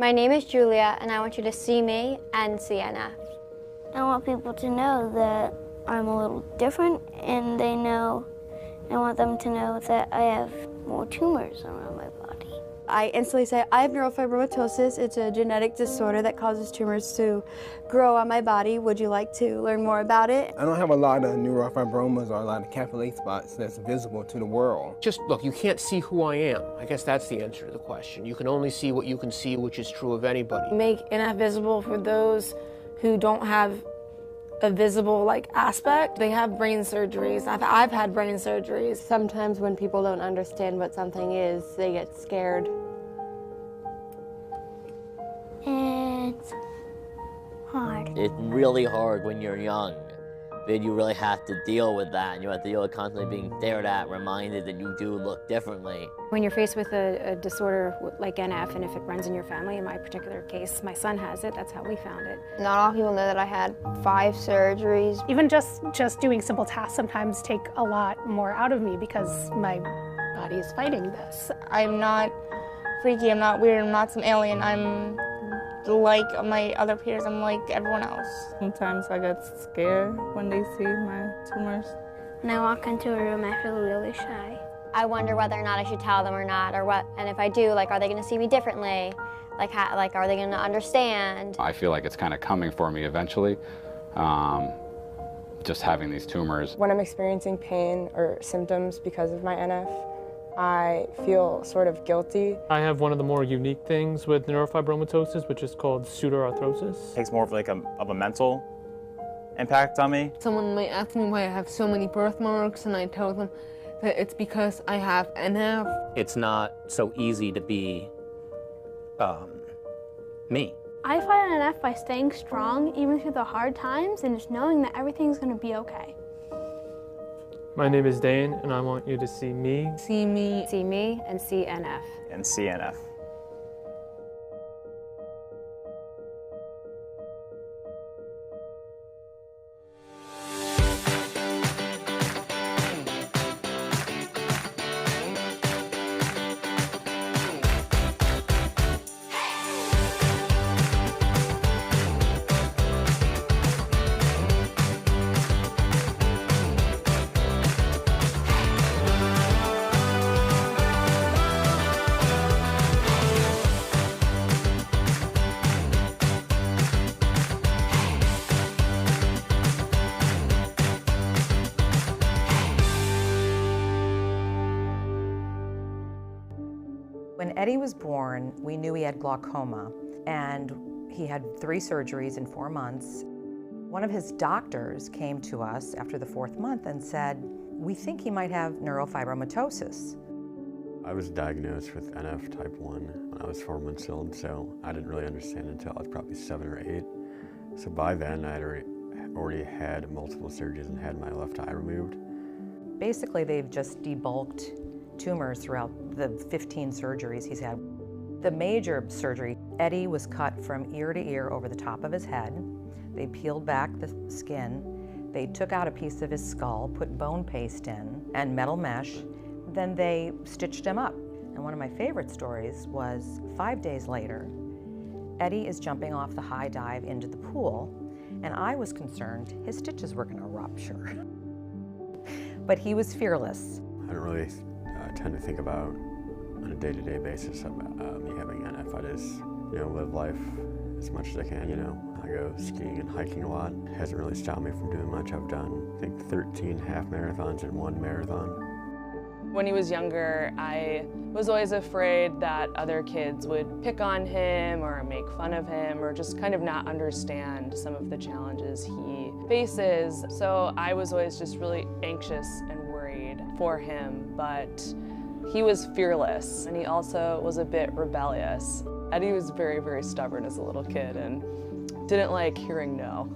My name is Julia, and I want you to see me and see NF. I want people to know that I'm a little different, and I want them to know that I have more tumors around my body. I instantly say, I have neurofibromatosis. It's a genetic disorder that causes tumors to grow on my body. Would you like to learn more about it? I don't have a lot of neurofibromas or a lot of capillary spots that's visible to the world. Just look, you can't see who I am. I guess that's the answer to the question. You can only see what you can see, which is true of anybody. Make NF visible for those who don't have a visible aspect. They have brain surgeries. I've had brain surgeries. Sometimes when people don't understand what something is, they get scared. It's hard. It's really hard when you're young. Then you really have to deal with that, and you have to deal with constantly being stared at, reminded that you do look differently. When you're faced with a disorder like NF, and if it runs in your family, in my particular case, my son has it, that's how we found it. Not all people know that I had 5 surgeries. Even just doing simple tasks sometimes take a lot more out of me because my body is fighting this. I'm not freaky, I'm not weird, I'm not some alien. I'm like my other peers, I'm like everyone else. Sometimes I get scared when they see my tumors. When I walk into a room, I feel really shy. I wonder whether or not I should tell them or not, or what. And if I do, are they going to see me differently? Are they going to understand? I feel like it's kind of coming for me eventually, just having these tumors. When I'm experiencing pain or symptoms because of my NF, I feel sort of guilty. I have one of the more unique things with neurofibromatosis, which is called pseudoarthrosis. It takes more of a mental impact on me. Someone might ask me why I have so many birthmarks, and I tell them that it's because I have NF. It's not so easy to be me. I fight NF by staying strong even through the hard times and just knowing that everything's going to be okay. My name is Dane, and I want you to see me. See me. See me and see NF. And CNF. When Eddie was born, we knew he had glaucoma, and he had 3 surgeries in 4 months. One of his doctors came to us after the 4th month and said, "We think he might have neurofibromatosis." I was diagnosed with NF type 1 when I was 4 months old, so I didn't really understand until I was probably 7 or 8. So by then, I had already had multiple surgeries and had my left eye removed. Basically, they've just debulked tumors throughout the 15 surgeries he's had. The major surgery, Eddie was cut from ear to ear over the top of his head. They peeled back the skin. They took out a piece of his skull, put bone paste in, and metal mesh. Then they stitched him up. And one of my favorite stories was 5 days later, Eddie is jumping off the high dive into the pool, and I was concerned his stitches were gonna rupture. But he was fearless. I don't really tend to think about on a day-to-day basis about me having NF. I just, live life as much as I can, I go skiing and hiking a lot. It hasn't really stopped me from doing much. I've done, I think, 13 half marathons and 1 marathon. When he was younger, I was always afraid that other kids would pick on him or make fun of him or just kind of not understand some of the challenges he faces. So I was always just really anxious and worried for him, but he was fearless, and he also was a bit rebellious. Eddie was very, very stubborn as a little kid and didn't like hearing no.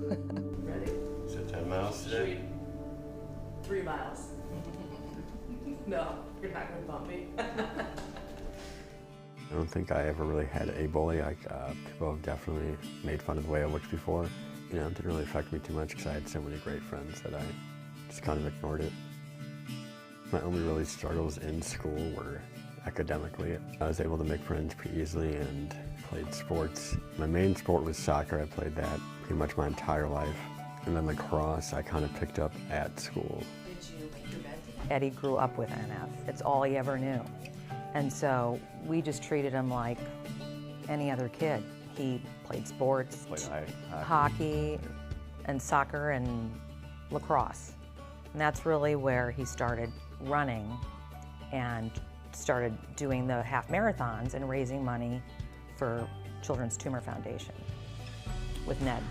Ready? So 10 miles today? 3 miles. No, you're not gonna bump me. I don't think I ever really had a bully. People have definitely made fun of the way I looked before. It didn't really affect me too much because I had so many great friends that I just kind of ignored it. My only really struggles in school were academically. I was able to make friends pretty easily and played sports. My main sport was soccer. I played that pretty much my entire life. And then lacrosse I kind of picked up at school. Eddie grew up with NF. It's all he ever knew. And so we just treated him like any other kid. He played sports, hockey, and soccer, and lacrosse. And that's really where he started running and started doing the half marathons and raising money for Children's Tumor Foundation with Ned.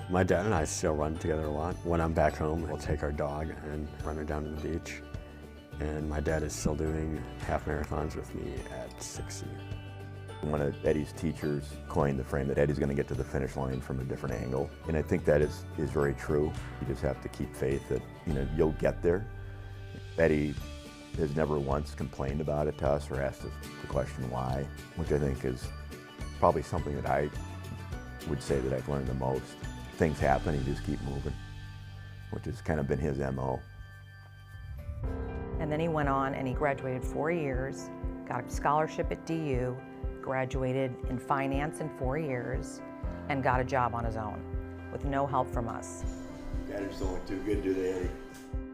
My dad and I still run together a lot. When I'm back home, we'll take our dog and run her down to the beach. And my dad is still doing half marathons with me at 60. One of Eddie's teachers coined the frame that Eddie's going to get to the finish line from a different angle. And I think that is very true. You just have to keep faith that you'll get there. Eddie has never once complained about it to us or asked us the question why, which I think is probably something that I would say that I've learned the most. Things happen, you just keep moving, which has kind of been his MO. And then he went on and he graduated 4 years, got a scholarship at DU, graduated in finance in 4 years, and got a job on his own with no help from us. Guys don't look too good, do they, Eddie?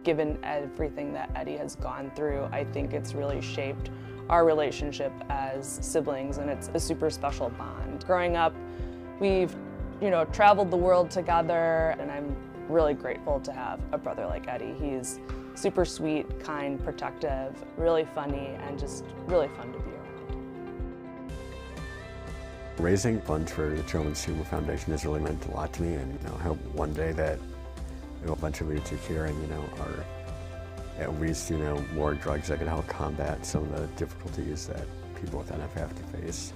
Given everything that Eddie has gone through, I think it's really shaped our relationship as siblings, and it's a super special bond. Growing up, we've traveled the world together, and I'm really grateful to have a brother like Eddie. He's super sweet, kind, protective, really funny, and just really fun to be around. Raising funds for the Children's Tumor Foundation has really meant a lot to me, and I hope one day that a bunch of leads are hearing, are at least, more drugs that can help combat some of the difficulties that people with NF have to face.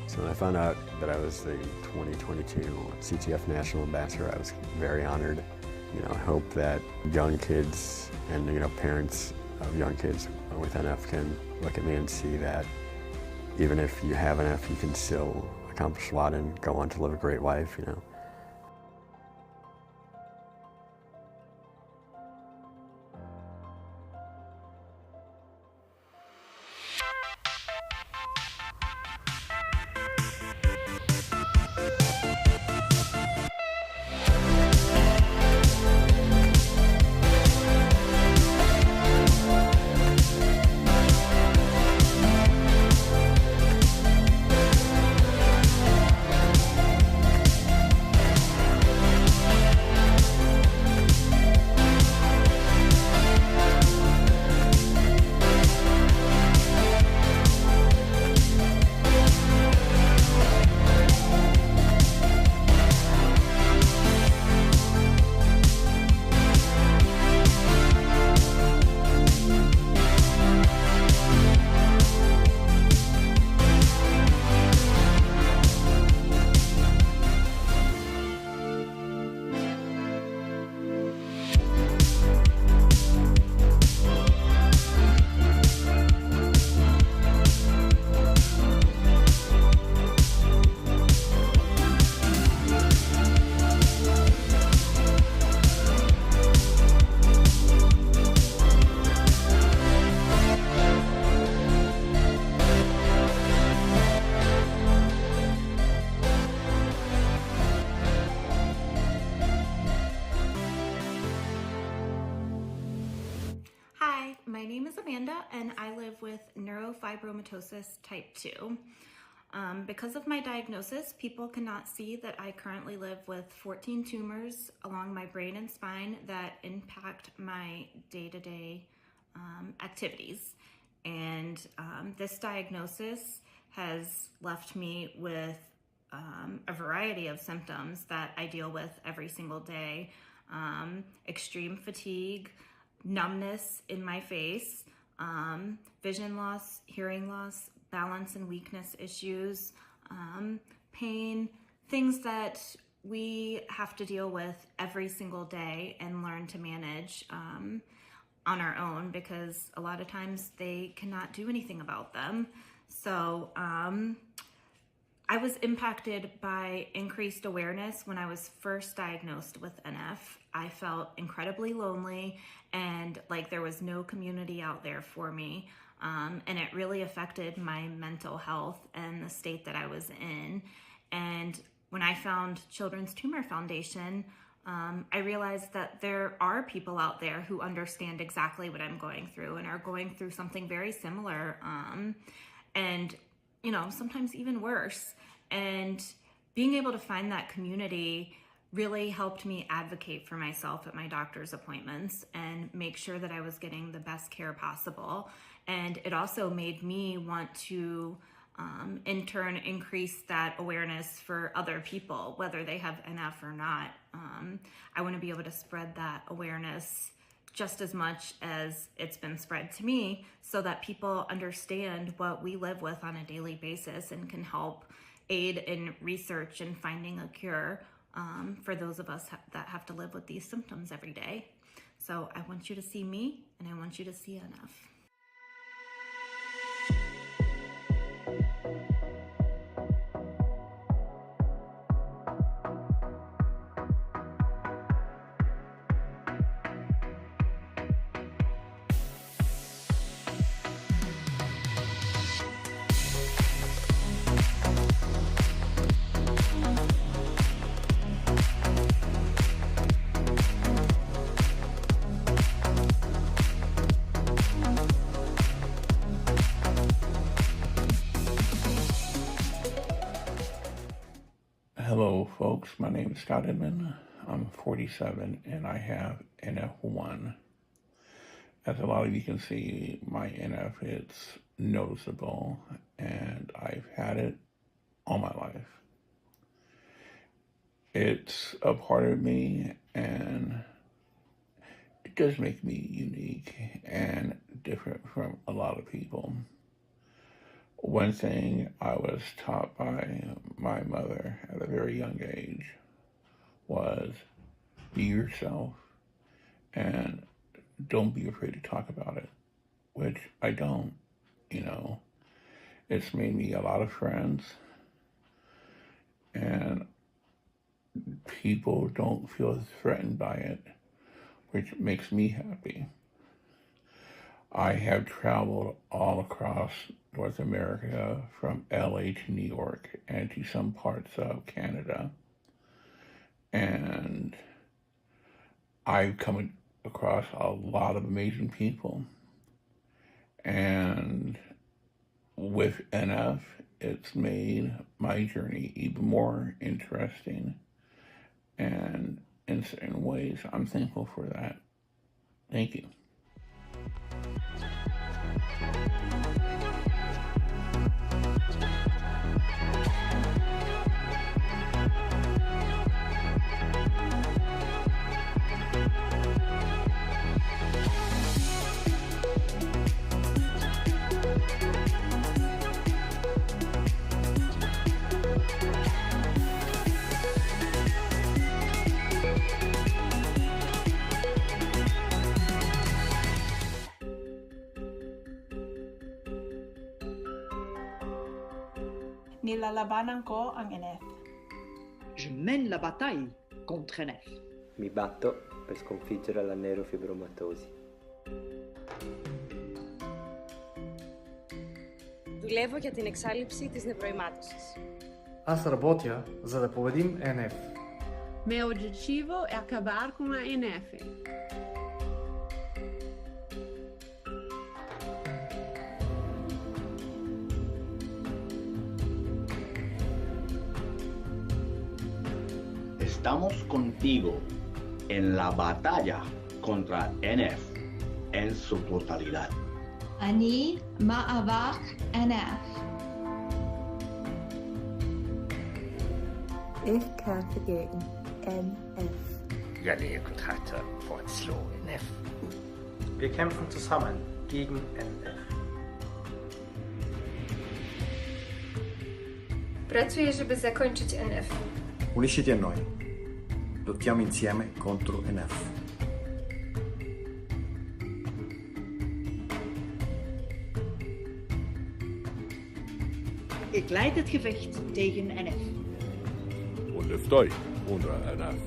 So when I found out that I was the 2022 CTF National Ambassador, I was very honored. I hope that young kids and parents of young kids with NF can look at me and see that even if you have NF, you can still accomplish a lot and go on to live a great life. My name is Amanda and I live with neurofibromatosis type 2. Because of my diagnosis, people cannot see that I currently live with 14 tumors along my brain and spine that impact my day-to-day activities. And this diagnosis has left me with a variety of symptoms that I deal with every single day. Extreme fatigue, numbness in my face, vision loss, hearing loss, balance and weakness issues, pain, things that we have to deal with every single day and learn to manage on our own, because a lot of times they cannot do anything about them. So I was impacted by increased awareness when I was first diagnosed with NF. I felt incredibly lonely and like there was no community out there for me. And it really affected my mental health and the state that I was in. And when I found Children's Tumor Foundation, I realized that there are people out there who understand exactly what I'm going through and are going through something very similar, and sometimes even worse. And being able to find that community really helped me advocate for myself at my doctor's appointments and make sure that I was getting the best care possible. And it also made me want to in turn increase that awareness for other people, whether they have NF or not. I want to be able to spread that awareness just as much as it's been spread to me, so that people understand what we live with on a daily basis and can help aid in research and finding a cure for those of us that have to live with these symptoms every day. So I want you to see me, and I want you to see NF. Hello folks, my name is Scott Edmond. I'm 47 and I have NF1. As a lot of you can see, my NF is noticeable and I've had it all my life. It's a part of me and it does make me unique and different from a lot of people. One thing I was taught by my mother at a very young age was be yourself and don't be afraid to talk about it, which I don't, It's made me a lot of friends and people don't feel threatened by it, which makes me happy. I have traveled all across North America, from LA to New York and to some parts of Canada. And I've come across a lot of amazing people. And with NF, it's made my journey even more interesting. And in certain ways, I'm thankful for that. Thank you. Nilalabanan ko ang NF. Je mène la bataille contre NF. Mi batto per sconfiggere la neurofibromatosi. Δουλεύω για την εξάλληψη της νευροημάτωσης. Аз работя, за да победим NF. Meu objetivo é acabar com a NF. Estamos contigo en la batalla contra NF en su totalidad. אני מאבק NF. Ich kämpfe gegen NF. Jag lever krafter för att slå NF. Wir kämpfen zusammen gegen NF. Pracuję, żeby zakończyć NF. Unisciti a noi. Lottiamo insieme contro NF. Ik leid het gevecht tegen NF. Und lyft euch unter NF.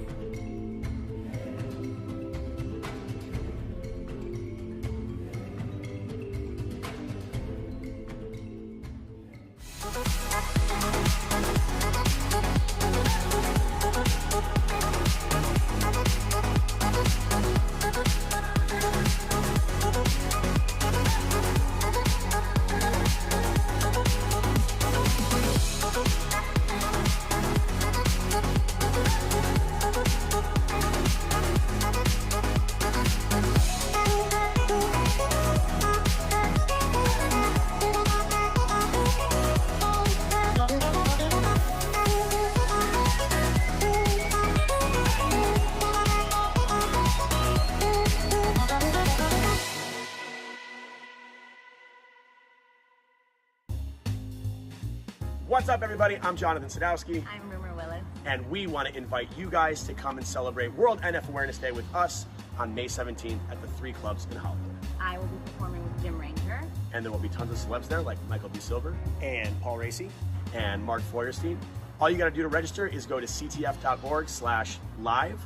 What's up, everybody? I'm Jonathan Sadowski. I'm Rumer Willis. And we want to invite you guys to come and celebrate World NF Awareness Day with us on May 17th at the 3 Clubs in Hollywood. I will be performing with Jim Ranger. And there will be tons of celebs there, like Michael B. Silver and Paul Racy and Mark Feuerstein. All you got to do to register is go to ctf.org/live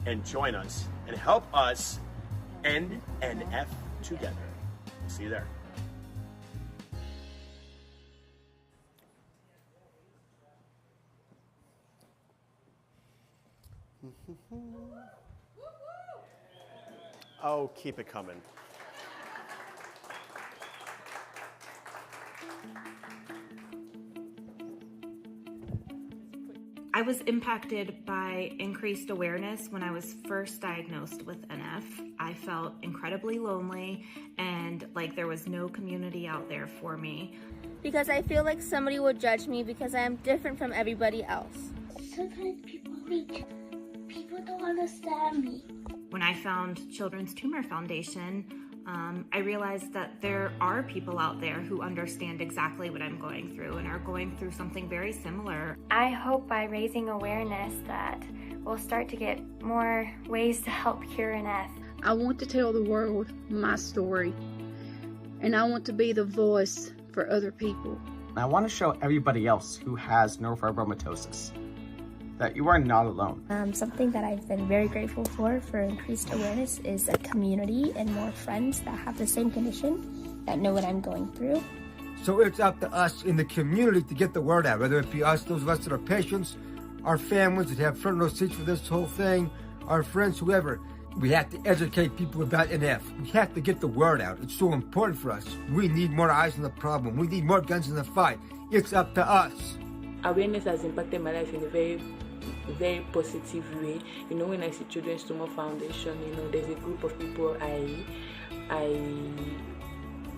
and join us and help us end NF together. See you there. Oh, keep it coming. I was impacted by increased awareness when I was first diagnosed with NF. I felt incredibly lonely and like there was no community out there for me. Because I feel like somebody would judge me because I am different from everybody else. Sometimes people think people don't understand me. When I found Children's Tumor Foundation, I realized that there are people out there who understand exactly what I'm going through and are going through something very similar. I hope by raising awareness that we'll start to get more ways to help cure NF. I want to tell the world my story, and I want to be the voice for other people. I want to show everybody else who has neurofibromatosis that you are not alone. Something that I've been very grateful for increased awareness is a community and more friends that have the same condition, that know what I'm going through. So it's up to us in the community to get the word out, whether it be us, those of us that are patients, our families that have front row seats for this whole thing, our friends, whoever. We have to educate people about NF. We have to get the word out. It's so important for us. We need more eyes on the problem. We need more guns in the fight. It's up to us. Awareness has impacted my life in a very positive way. You know, when I see Children's Tumor Foundation, you know, there's a group of people I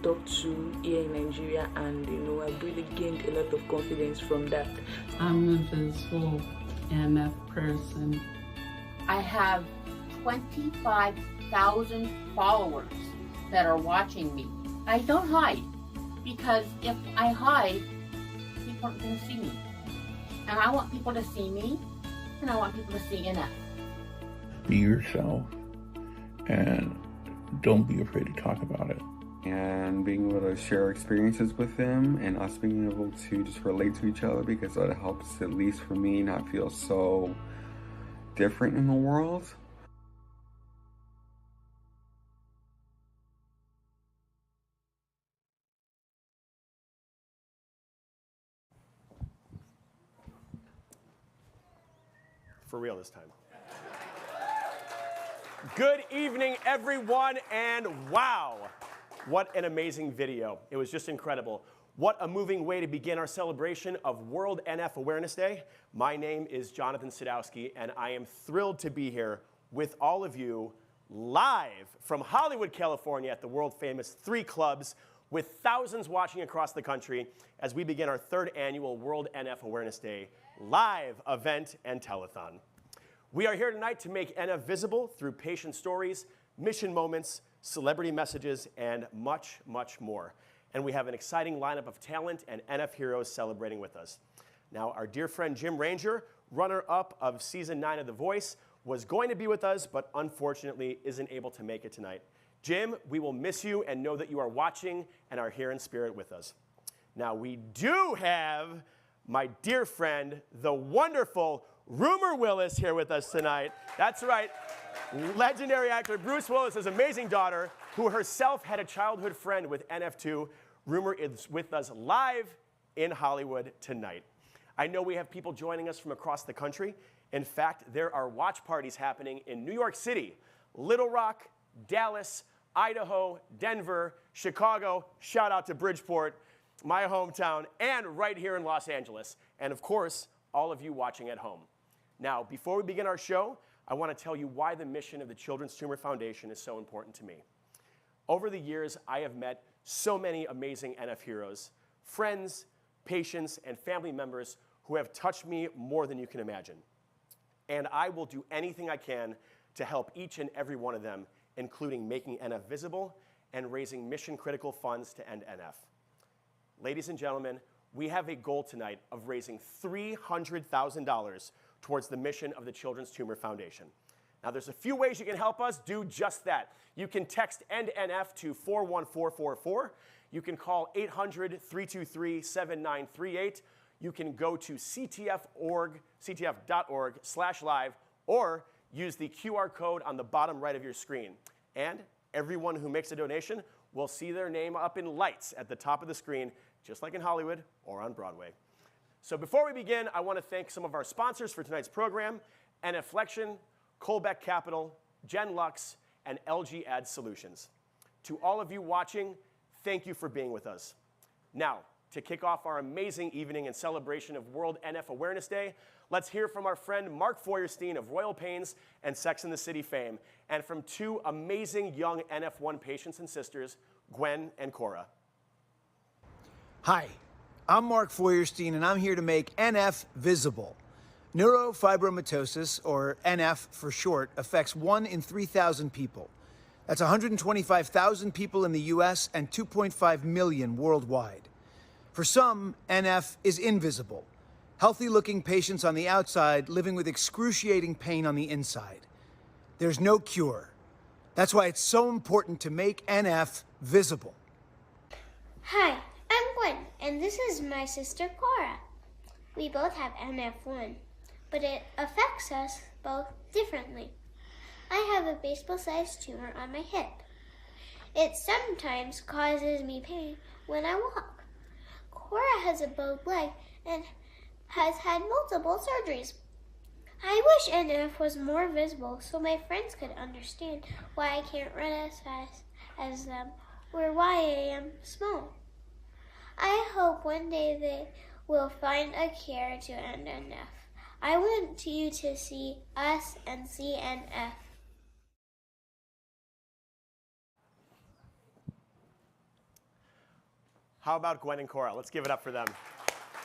talk to here in Nigeria, and you know, I've really gained a lot of confidence from that. I'm a visible NF person. I have 25,000 followers that are watching me. I don't hide, because if I hide, people aren't going to see me. And I want people to see me, and I want people to see NF. Be yourself, and don't be afraid to talk about it. And being able to share experiences with them, and us being able to just relate to each other, because that helps, at least for me, not feel so different in the world. For real this time. Good evening, everyone, and wow, what an amazing video. It was just incredible. What a moving way to begin our celebration of World NF Awareness Day. My name is Jonathan Sadowski, and I am thrilled to be here with all of you live from Hollywood, California at the world-famous 3 Clubs, with thousands watching across the country as we begin our 3rd annual World NF Awareness Day live event and telethon. We are here tonight to make NF visible through patient stories, mission moments, celebrity messages, and much, much more. And we have an exciting lineup of talent and NF heroes celebrating with us. Now, our dear friend Jim Ranger, runner-up of season 9 of The Voice, was going to be with us, but unfortunately isn't able to make it tonight. Jim, we will miss you and know that you are watching and are here in spirit with us. Now, we do have my dear friend, the wonderful Rumer Willis, here with us tonight. That's right, legendary actor Bruce Willis's amazing daughter, who herself had a childhood friend with NF2. Rumer is with us live in Hollywood tonight. I know we have people joining us from across the country. In fact, there are watch parties happening in New York City, Little Rock, Dallas, Idaho, Denver, Chicago, shout out to Bridgeport, my hometown, and right here in Los Angeles. And of course, all of you watching at home. Now, before we begin our show, I want to tell you why the mission of the Children's Tumor Foundation is so important to me. Over the years, I have met so many amazing NF heroes, friends, patients, and family members who have touched me more than you can imagine. And I will do anything I can to help each and every one of them, including making NF visible and raising mission-critical funds to end NF. Ladies and gentlemen, we have a goal tonight of raising $300,000 towards the mission of the Children's Tumor Foundation. Now, there's a few ways you can help us do just that. You can text END NF to 41444. You can call 800-323-7938. You can go to ctf.org/live, or use the QR code on the bottom right of your screen. And everyone who makes a donation will see their name up in lights at the top of the screen, just like in Hollywood or on Broadway. So before we begin, I want to thank some of our sponsors for tonight's program: NFlexion, Colbeck Capital, Genlux, and LG Ad Solutions. To all of you watching, thank you for being with us. Now, to kick off our amazing evening in celebration of World NF Awareness Day, let's hear from our friend Mark Feuerstein of Royal Pains and Sex and the City fame, and from two amazing young NF1 patients and sisters, Gwen and Cora. Hi, I'm Mark Feuerstein, and I'm here to make NF visible. Neurofibromatosis, or NF for short, affects 1 in 3,000 people. That's 125,000 people in the US and 2.5 million worldwide. For some, NF is invisible. Healthy-looking patients on the outside living with excruciating pain on the inside. There's no cure. That's why it's so important to make NF visible. Hi, I'm Gwen, and this is my sister Cora. We both have NF1, but it affects us both differently. I have a baseball-sized tumor on my hip. It sometimes causes me pain when I walk. Cora has a bowed leg and has had multiple surgeries. I wish NF was more visible so my friends could understand why I can't run as fast as them or why I am small. I hope one day they will find a cure to end NF. I want you to see us and see NF. How about Gwen and Cora? Let's give it up for them.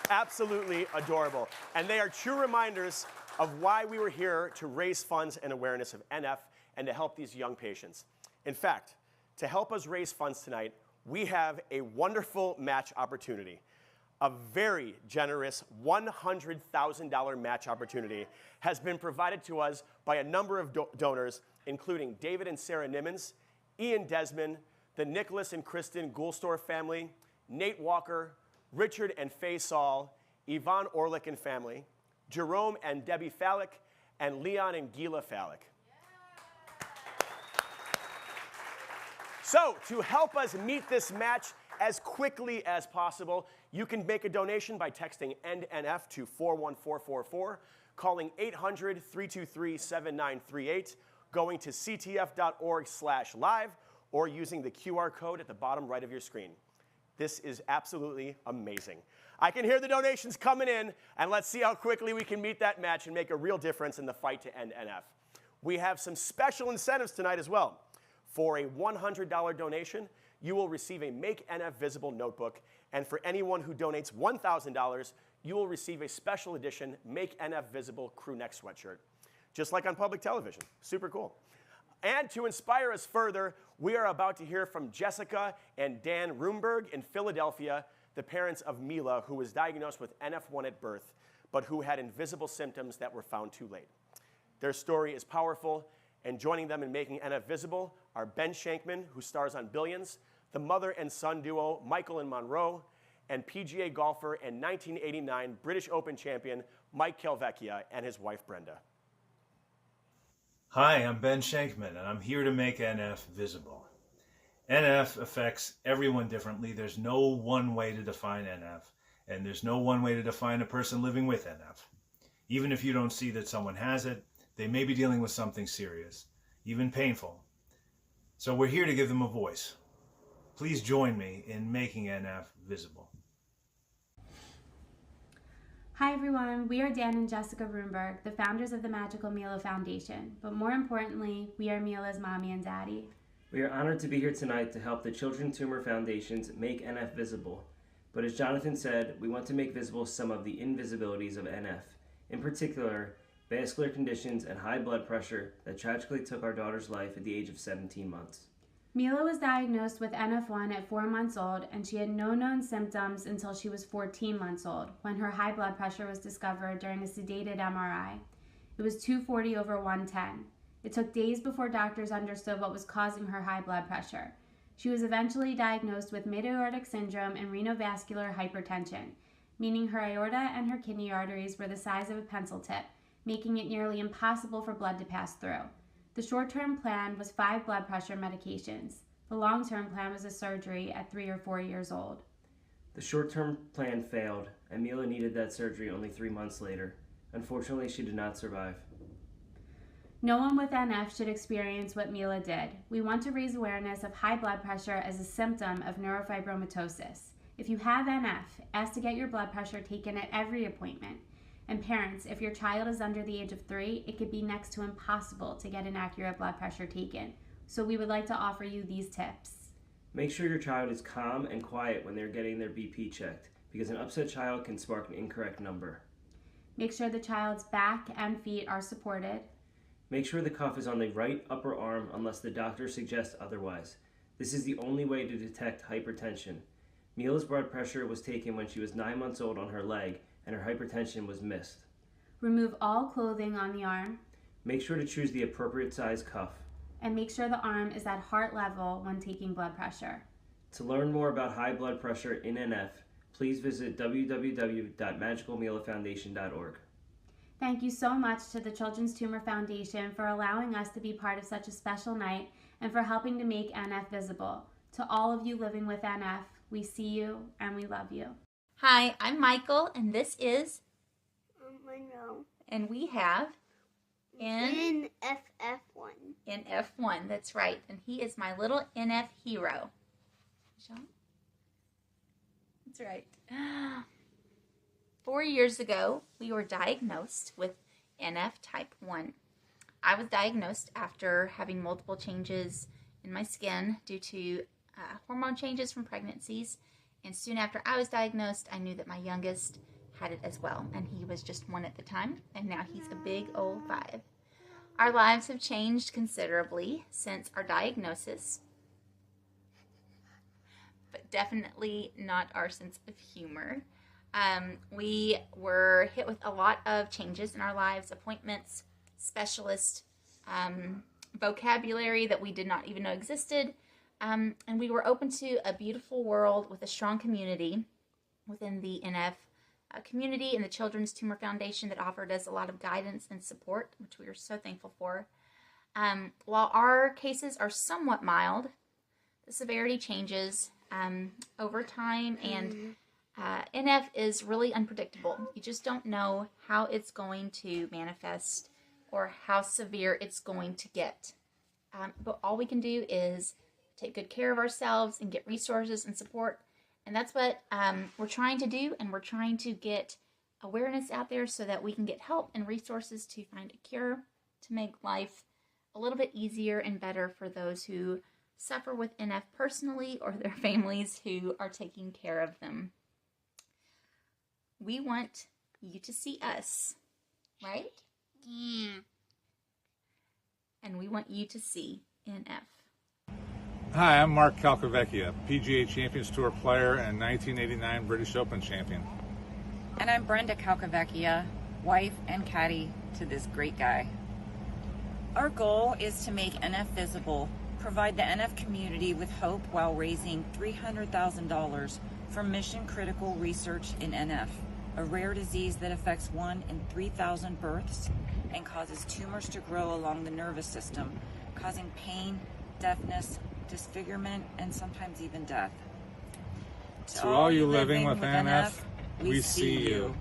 Absolutely adorable. And they are true reminders of why we were here to raise funds and awareness of NF and to help these young patients. In fact, to help us raise funds tonight, we have a wonderful match opportunity. A very generous $100,000 match opportunity has been provided to us by a number of donors, including David and Sarah Nimmons, Ian Desmond, the Nicholas and Kristen Goulstor family, Nate Walker, Richard and Faye Saul, Yvonne Orlick and family, Jerome and Debbie Fallick, and Leon and Gila Fallick. So, to help us meet this match as quickly as possible, you can make a donation by texting END NF to 41444, calling 800-323-7938, going to ctf.org/live, or using the QR code at the bottom right of your screen. This is absolutely amazing. I can hear the donations coming in, and let's see how quickly we can meet that match and make a real difference in the fight to end NF. We have some special incentives tonight as well. For a $100 donation, you will receive a Make NF Visible notebook, and for anyone who donates $1,000, you will receive a special edition Make NF Visible crew neck sweatshirt, just like on public television. Super cool. And to inspire us further, we are about to hear from Jessica and Dan Rumberg in Philadelphia, the parents of Mila, who was diagnosed with NF1 at birth, but who had invisible symptoms that were found too late. Their story is powerful, and joining them in making NF visible are Ben Shankman, who stars on Billions, the mother and son duo Michael and Monroe, and PGA golfer and 1989 British Open champion Mike Calvecchia and his wife Brenda. Hi, I'm Ben Shankman, and I'm here to make NF visible. NF affects everyone differently. There's no one way to define NF, and there's no one way to define a person living with NF. Even if you don't see that someone has it, they may be dealing with something serious, even painful. So we're here to give them a voice. Please join me in making NF visible. Hi everyone, we are Dan and Jessica Rumer, the founders of the Magical Mila Foundation, but more importantly, we are Mila's mommy and daddy. We are honored to be here tonight to help the Children's Tumor Foundations make NF visible. But as Jonathan said, we want to make visible some of the invisibilities of NF, in particular, vascular conditions and high blood pressure that tragically took our daughter's life at the age of 17 months. Mila was diagnosed with NF1 at 4 months old, and she had no known symptoms until she was 14 months old, when her high blood pressure was discovered during a sedated MRI. It was 240/110. It took days before doctors understood what was causing her high blood pressure. She was eventually diagnosed with mid-aortic syndrome and renovascular hypertension, meaning her aorta and her kidney arteries were the size of a pencil tip, making it nearly impossible for blood to pass through. The short-term plan was 5 blood pressure medications. The long-term plan was a surgery at 3 or 4 years old. The short-term plan failed, and Mila needed that surgery only 3 months later. Unfortunately, she did not survive. No one with NF should experience what Mila did. We want to raise awareness of high blood pressure as a symptom of neurofibromatosis. If you have NF, ask to get your blood pressure taken at every appointment. And parents, if your child is under the age of 3, it could be next to impossible to get an accurate blood pressure taken. So we would like to offer you these tips. Make sure your child is calm and quiet when they're getting their BP checked, because an upset child can spark an incorrect number. Make sure the child's back and feet are supported. Make sure the cuff is on the right upper arm unless the doctor suggests otherwise. This is the only way to detect hypertension. Mila's blood pressure was taken when she was 9 months old on her leg, and her hypertension was missed. Remove all clothing on the arm. Make sure to choose the appropriate size cuff. And make sure the arm is at heart level when taking blood pressure. To learn more about high blood pressure in NF, please visit www.magicalmilafoundation.org. Thank you so much to the Children's Tumor Foundation for allowing us to be part of such a special night and for helping to make NF visible. To all of you living with NF, we see you and we love you. Hi, I'm Michael, and this is Monroe. And we have NF1. NF1, that's right. And he is my little NF hero. Sean? That's right. 4 years ago, we were diagnosed with NF type 1. I was diagnosed after having multiple changes in my skin due to hormone changes from pregnancies. And soon after I was diagnosed, I knew that my youngest had it as well. And he was just 1 at the time, and now he's a big old 5. Our lives have changed considerably since our diagnosis, but definitely not our sense of humor. We were hit with a lot of changes in our lives, appointments, specialists, vocabulary that we did not even know existed. And we were open to a beautiful world with a strong community within the NF community and the Children's Tumor Foundation that offered us a lot of guidance and support, which we are so thankful for. While our cases are somewhat mild, the severity changes over time, and NF is really unpredictable. You just don't know how it's going to manifest or how severe it's going to get. But all we can do is take good care of ourselves and get resources and support. And that's what we're trying to do, and we're trying to get awareness out there so that we can get help and resources to find a cure to make life a little bit easier and better for those who suffer with NF personally or their families who are taking care of them. We want you to see us, right? Yeah. And we want you to see NF. Hi, I'm Mark Calcavecchia, PGA Champions Tour player and 1989 British Open champion. And I'm Brenda Calcavecchia, wife and caddy to this great guy. Our goal is to make NF visible, provide the NF community with hope while raising $300,000 for mission-critical research in NF, a rare disease that affects 1 in 3,000 births and causes tumors to grow along the nervous system, causing pain, deafness, disfigurement, and sometimes even death. To all you living with NF, We see you.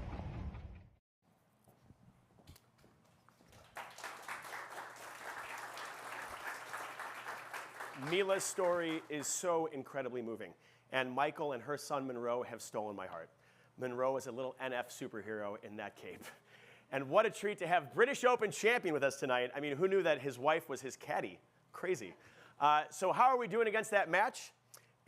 Mila's story is so incredibly moving, and Michael and her son Monroe have stolen my heart. Monroe is a little NF superhero in that cape. And what a treat to have British Open champion with us tonight. I mean, who knew that his wife was his caddy? Crazy. So how are we doing against that match?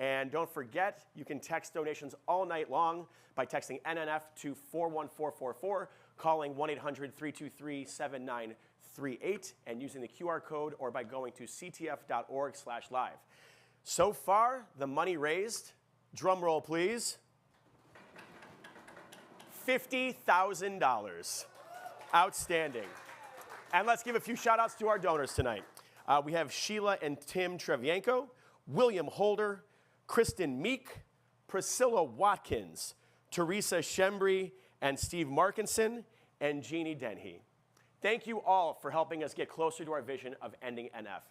And don't forget, you can text donations all night long by texting NNF to 41444, calling 1-800-323-7938, and using the QR code, or by going to ctf.org/live. So far, the money raised, drum roll please, $50,000. Outstanding. And let's give a few shout outs to our donors tonight. We have Sheila and Tim Trevienko, William Holder, Kristen Meek, Priscilla Watkins, Teresa Shembri, and Steve Markinson, and Jeannie Denhy. Thank you all for helping us get closer to our vision of ending NF.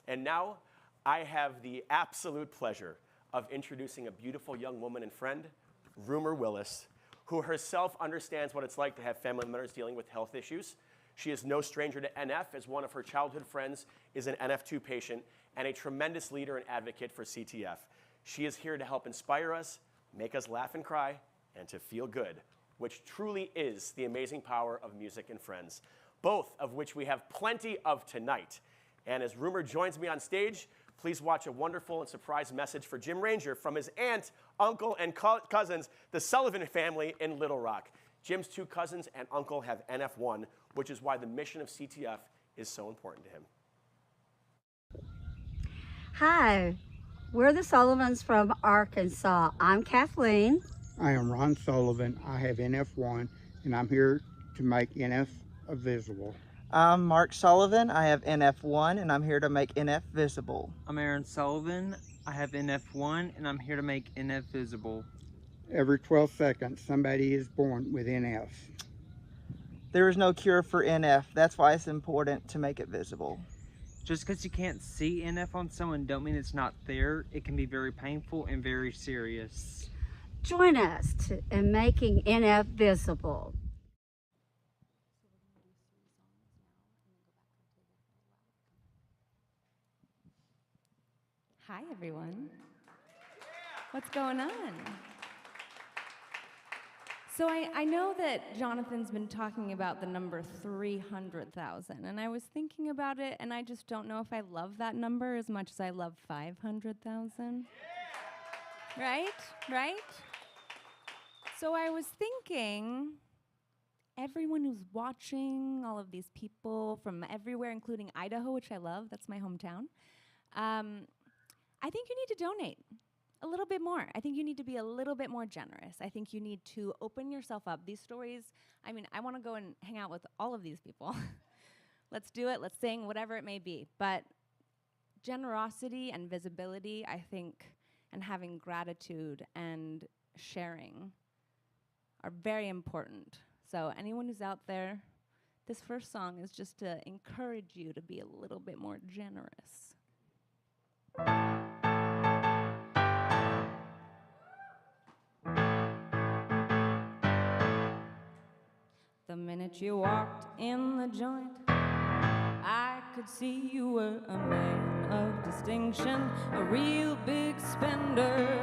And now, I have the absolute pleasure of introducing a beautiful young woman and friend, Rumer Willis, who herself understands what it's like to have family members dealing with health issues. She is no stranger to NF, as one of her childhood friends is an NF2 patient and a tremendous leader and advocate for CTF. She is here to help inspire us, make us laugh and cry, and to feel good, which truly is the amazing power of music and friends, both of which we have plenty of tonight. And as Rumer joins me on stage, please watch a wonderful and surprise message for Jim Ranger from his aunt, uncle, and cousins, the Sullivan family in Little Rock. Jim's two cousins and uncle have NF1, which is why the mission of CTF is so important to him. Hi, we're the Sullivans from Arkansas. I'm Kathleen. I am Ron Sullivan. I have NF1, and I'm here to make NF visible. I'm Mark Sullivan. I have NF1, and I'm here to make NF visible. I'm Aaron Sullivan. I have NF1, and I'm here to make NF visible. Every 12 seconds, somebody is born with NF. There is no cure for NF. That's why it's important to make it visible. Just because you can't see NF on someone don't mean it's not there. It can be very painful and very serious. Join us in making NF visible. Hi, everyone. What's going on? So I know that Jonathan's been talking about the number 300,000, and I was thinking about it, and I just don't know if I love that number as much as I love 500,000. Right? Right? So I was thinking, everyone who's watching, all of these people from everywhere, including Idaho, which I love, that's my hometown, I think you need to donate a little bit more. I think you need to be a little bit more generous. I think you need to open yourself up. These stories, I mean, I want to go and hang out with all of these people. Let's do it. Let's sing, whatever it may be. But generosity and visibility, I think, and having gratitude and sharing are very important. So anyone who's out there, this first song is just to encourage you to be a little bit more generous. The minute you walked in the joint, I could see you were a man of distinction, a real big spender,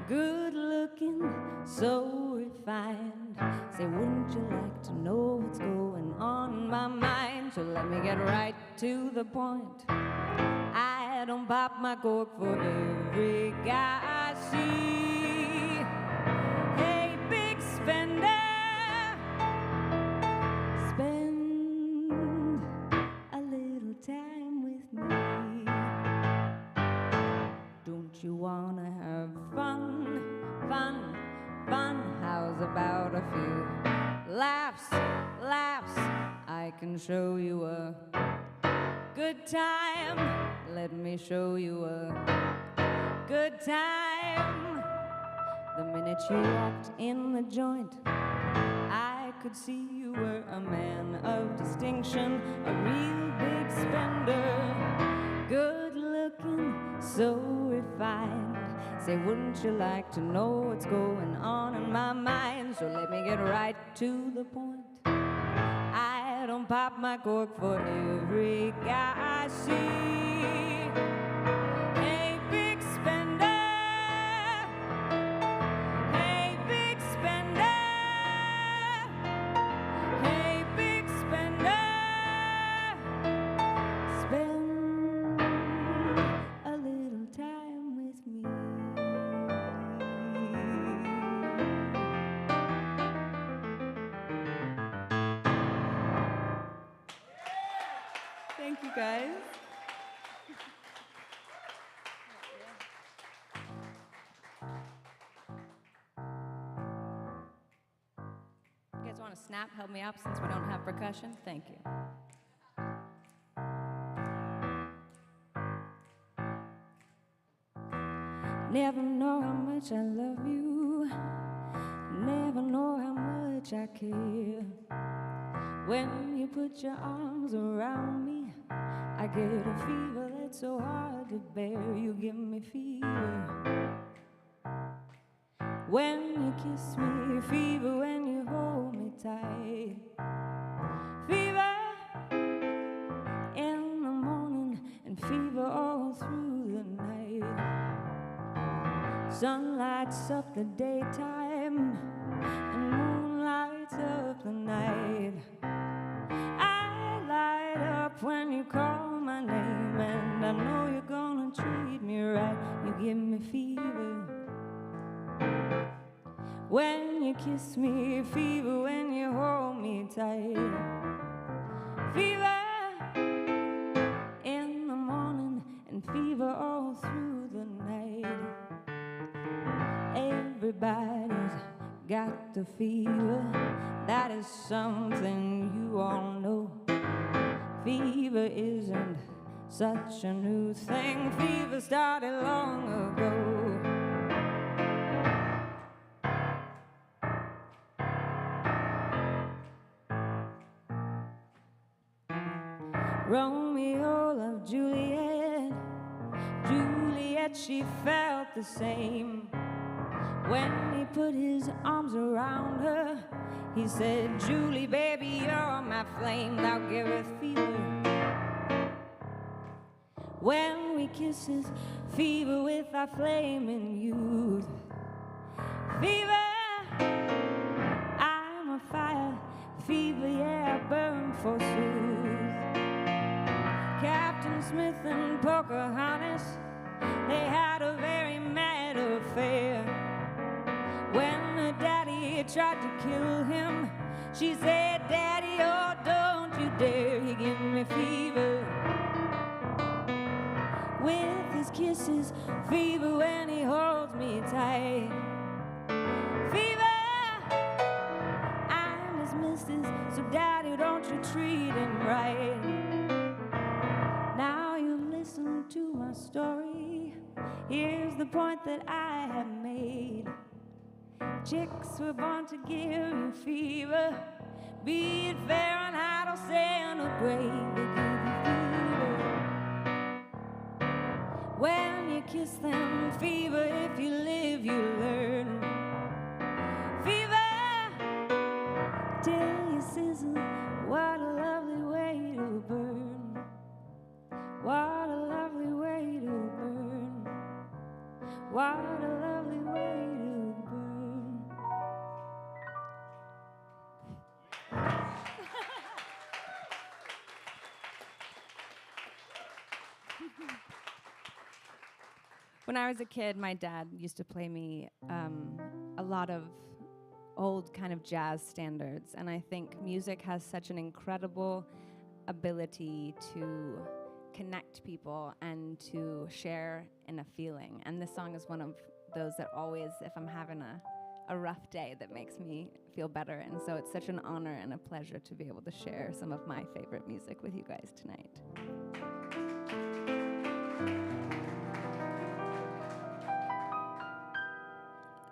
good looking, so refined. Say, wouldn't you like to know what's going on in my mind? So let me get right to the point. I don't pop my cork for every guy I see. Hey, big spender, spend a little time with me. Don't you wanna have fun, fun, fun? How's about a few laughs, laughs? I can show you a good time. Let me show you a good time. The minute you walked in the joint, I could see you were a man of distinction, a real big spender, good looking, so refined. Say, wouldn't you like to know what's going on in my mind? so let me get right to the point. I don't pop my cork for every guy I see. Hey, big spender. Hey, big spender. Hey, big spender. Spend a little time with me. Thank you, guys. You guys want to snap? Help me out since we don't have percussion? Thank you. Never know how much I love you. Never know how much I care. When you put your arms around me, I get a fever that's so hard to bear. You give me fever when you kiss me, fever when you hold me tight, fever in the morning and fever all through the night. Sun lights up the daytime and moon lights up the night. I light up when you call my name, and I know you're gonna treat me right. You give me fever when you kiss me, fever when you hold me tight, fever in the morning and fever all through the night. Everybody's got the fever, that is something you all know. Fever isn't such a new thing, fever started long ago. Romeo loved Juliet, Juliet, she felt the same. When he put his arms around her, he said, Julie, baby, you're my flame, thou giveth fever. When we kisses, fever with our flaming youth. Fever, I'm a fire, fever, yeah, I burn forsooth. Captain Smith and Pocahontas, they had a very mad affair. When her daddy tried to kill him, she said, Daddy, oh, don't you dare. He give me fever with his kisses, fever when he holds me tight. Fever, I'm his missus, so Daddy, don't you treat him right. Now you listen to my story. Here's the point that I have made. Chicks were born to give you fever, be it Fahrenheit or centigrade, they give you fever. When you kiss them, fever, if you live, you learn. Fever, till you sizzle, what a lovely way to burn. What a lovely way to burn. What a lovely way to burn. When I was a kid, my dad used to play me a lot of old kind of jazz standards, and I think music has such an incredible ability to connect people and to share in a feeling. And this song is one of those that always, if I'm having a rough day, that makes me feel better. And so it's such an honor and a pleasure to be able to share some of my favorite music with you guys tonight.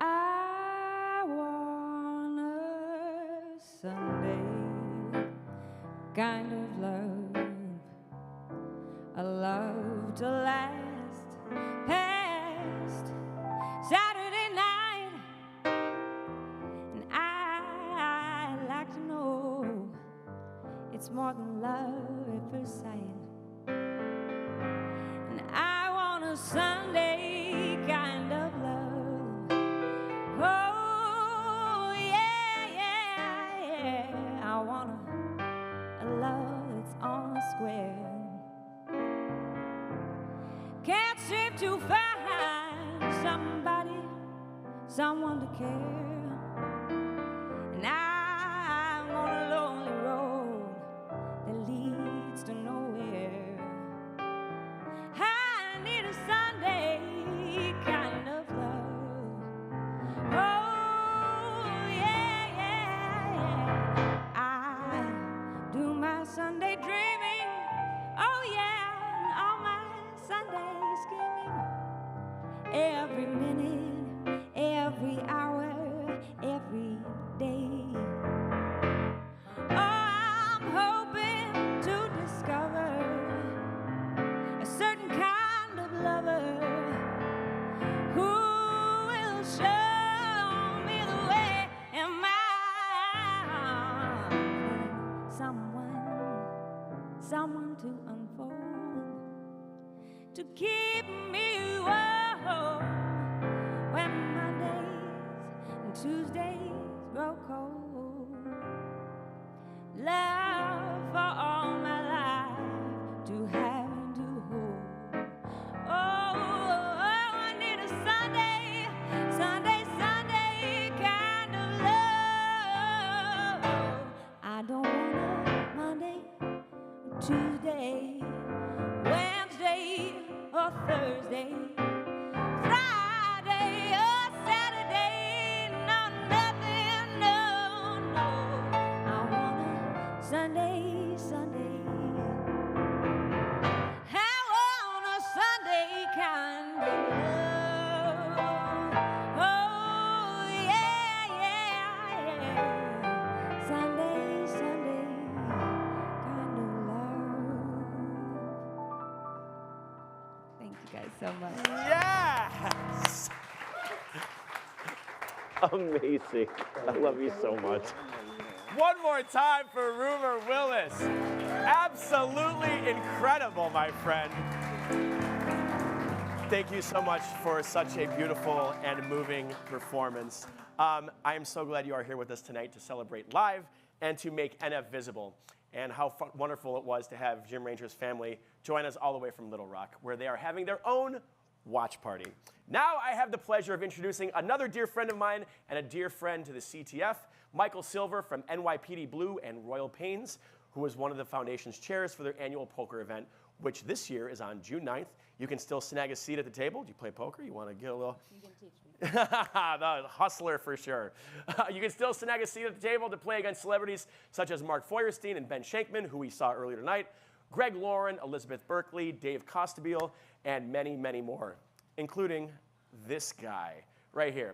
I want a Sunday kind of love, a love to last past Saturday night, and I it's more than love at first sight. And I want a Sunday kind of love. Oh, yeah, yeah, yeah. I want a love that's on the square. Can't seem to find somebody, someone to care. And I'm on a lonely road that leads to nowhere. I need a Sunday kind of love. Oh, yeah, yeah, yeah. I do my Sunday dreaming. Oh, yeah, and all my Sunday scheming. Every minute, every hour, every day. Oh, I'm hoping to discover a certain kind of lover who will show me the way. Am I someone to unfold, to keep me warm when Mondays and Tuesdays grow cold? Love for all my life to have and to hold. Oh, I need a Sunday kind of love. I don't want a Monday, Tuesday, Wednesday, or Thursday, Friday or Saturday. No, nothing, no, no. I want a Sunday. I want a Sunday kind of love. Oh, yeah, yeah, yeah. Sunday kind of love. Thank you guys so much. Yes! Amazing. I love you so much. One more time for Rumer Willis. Absolutely incredible, my friend. Thank you so much for such a beautiful and moving performance. I am so glad you are here with us tonight to celebrate live and to make NF visible. And how wonderful it was to have Jim Ranger's family join us all the way from Little Rock, where they are having their own watch party. Now I have the pleasure of introducing another dear friend of mine and a dear friend to the CTF, Michael Silver from NYPD Blue and Royal Pains, who was one of the foundation's chairs for their annual poker event, which this year is on June 9th. You can still snag a seat at the table. Do you play poker? You want to get a little... You can teach me. The hustler for sure. You can still snag a seat at the table to play against celebrities such as Mark Feuerstein and Ben Shankman, who we saw earlier tonight, Greg Lauren, Elizabeth Berkley, Dave Costabile, and many, many more, including this guy right here.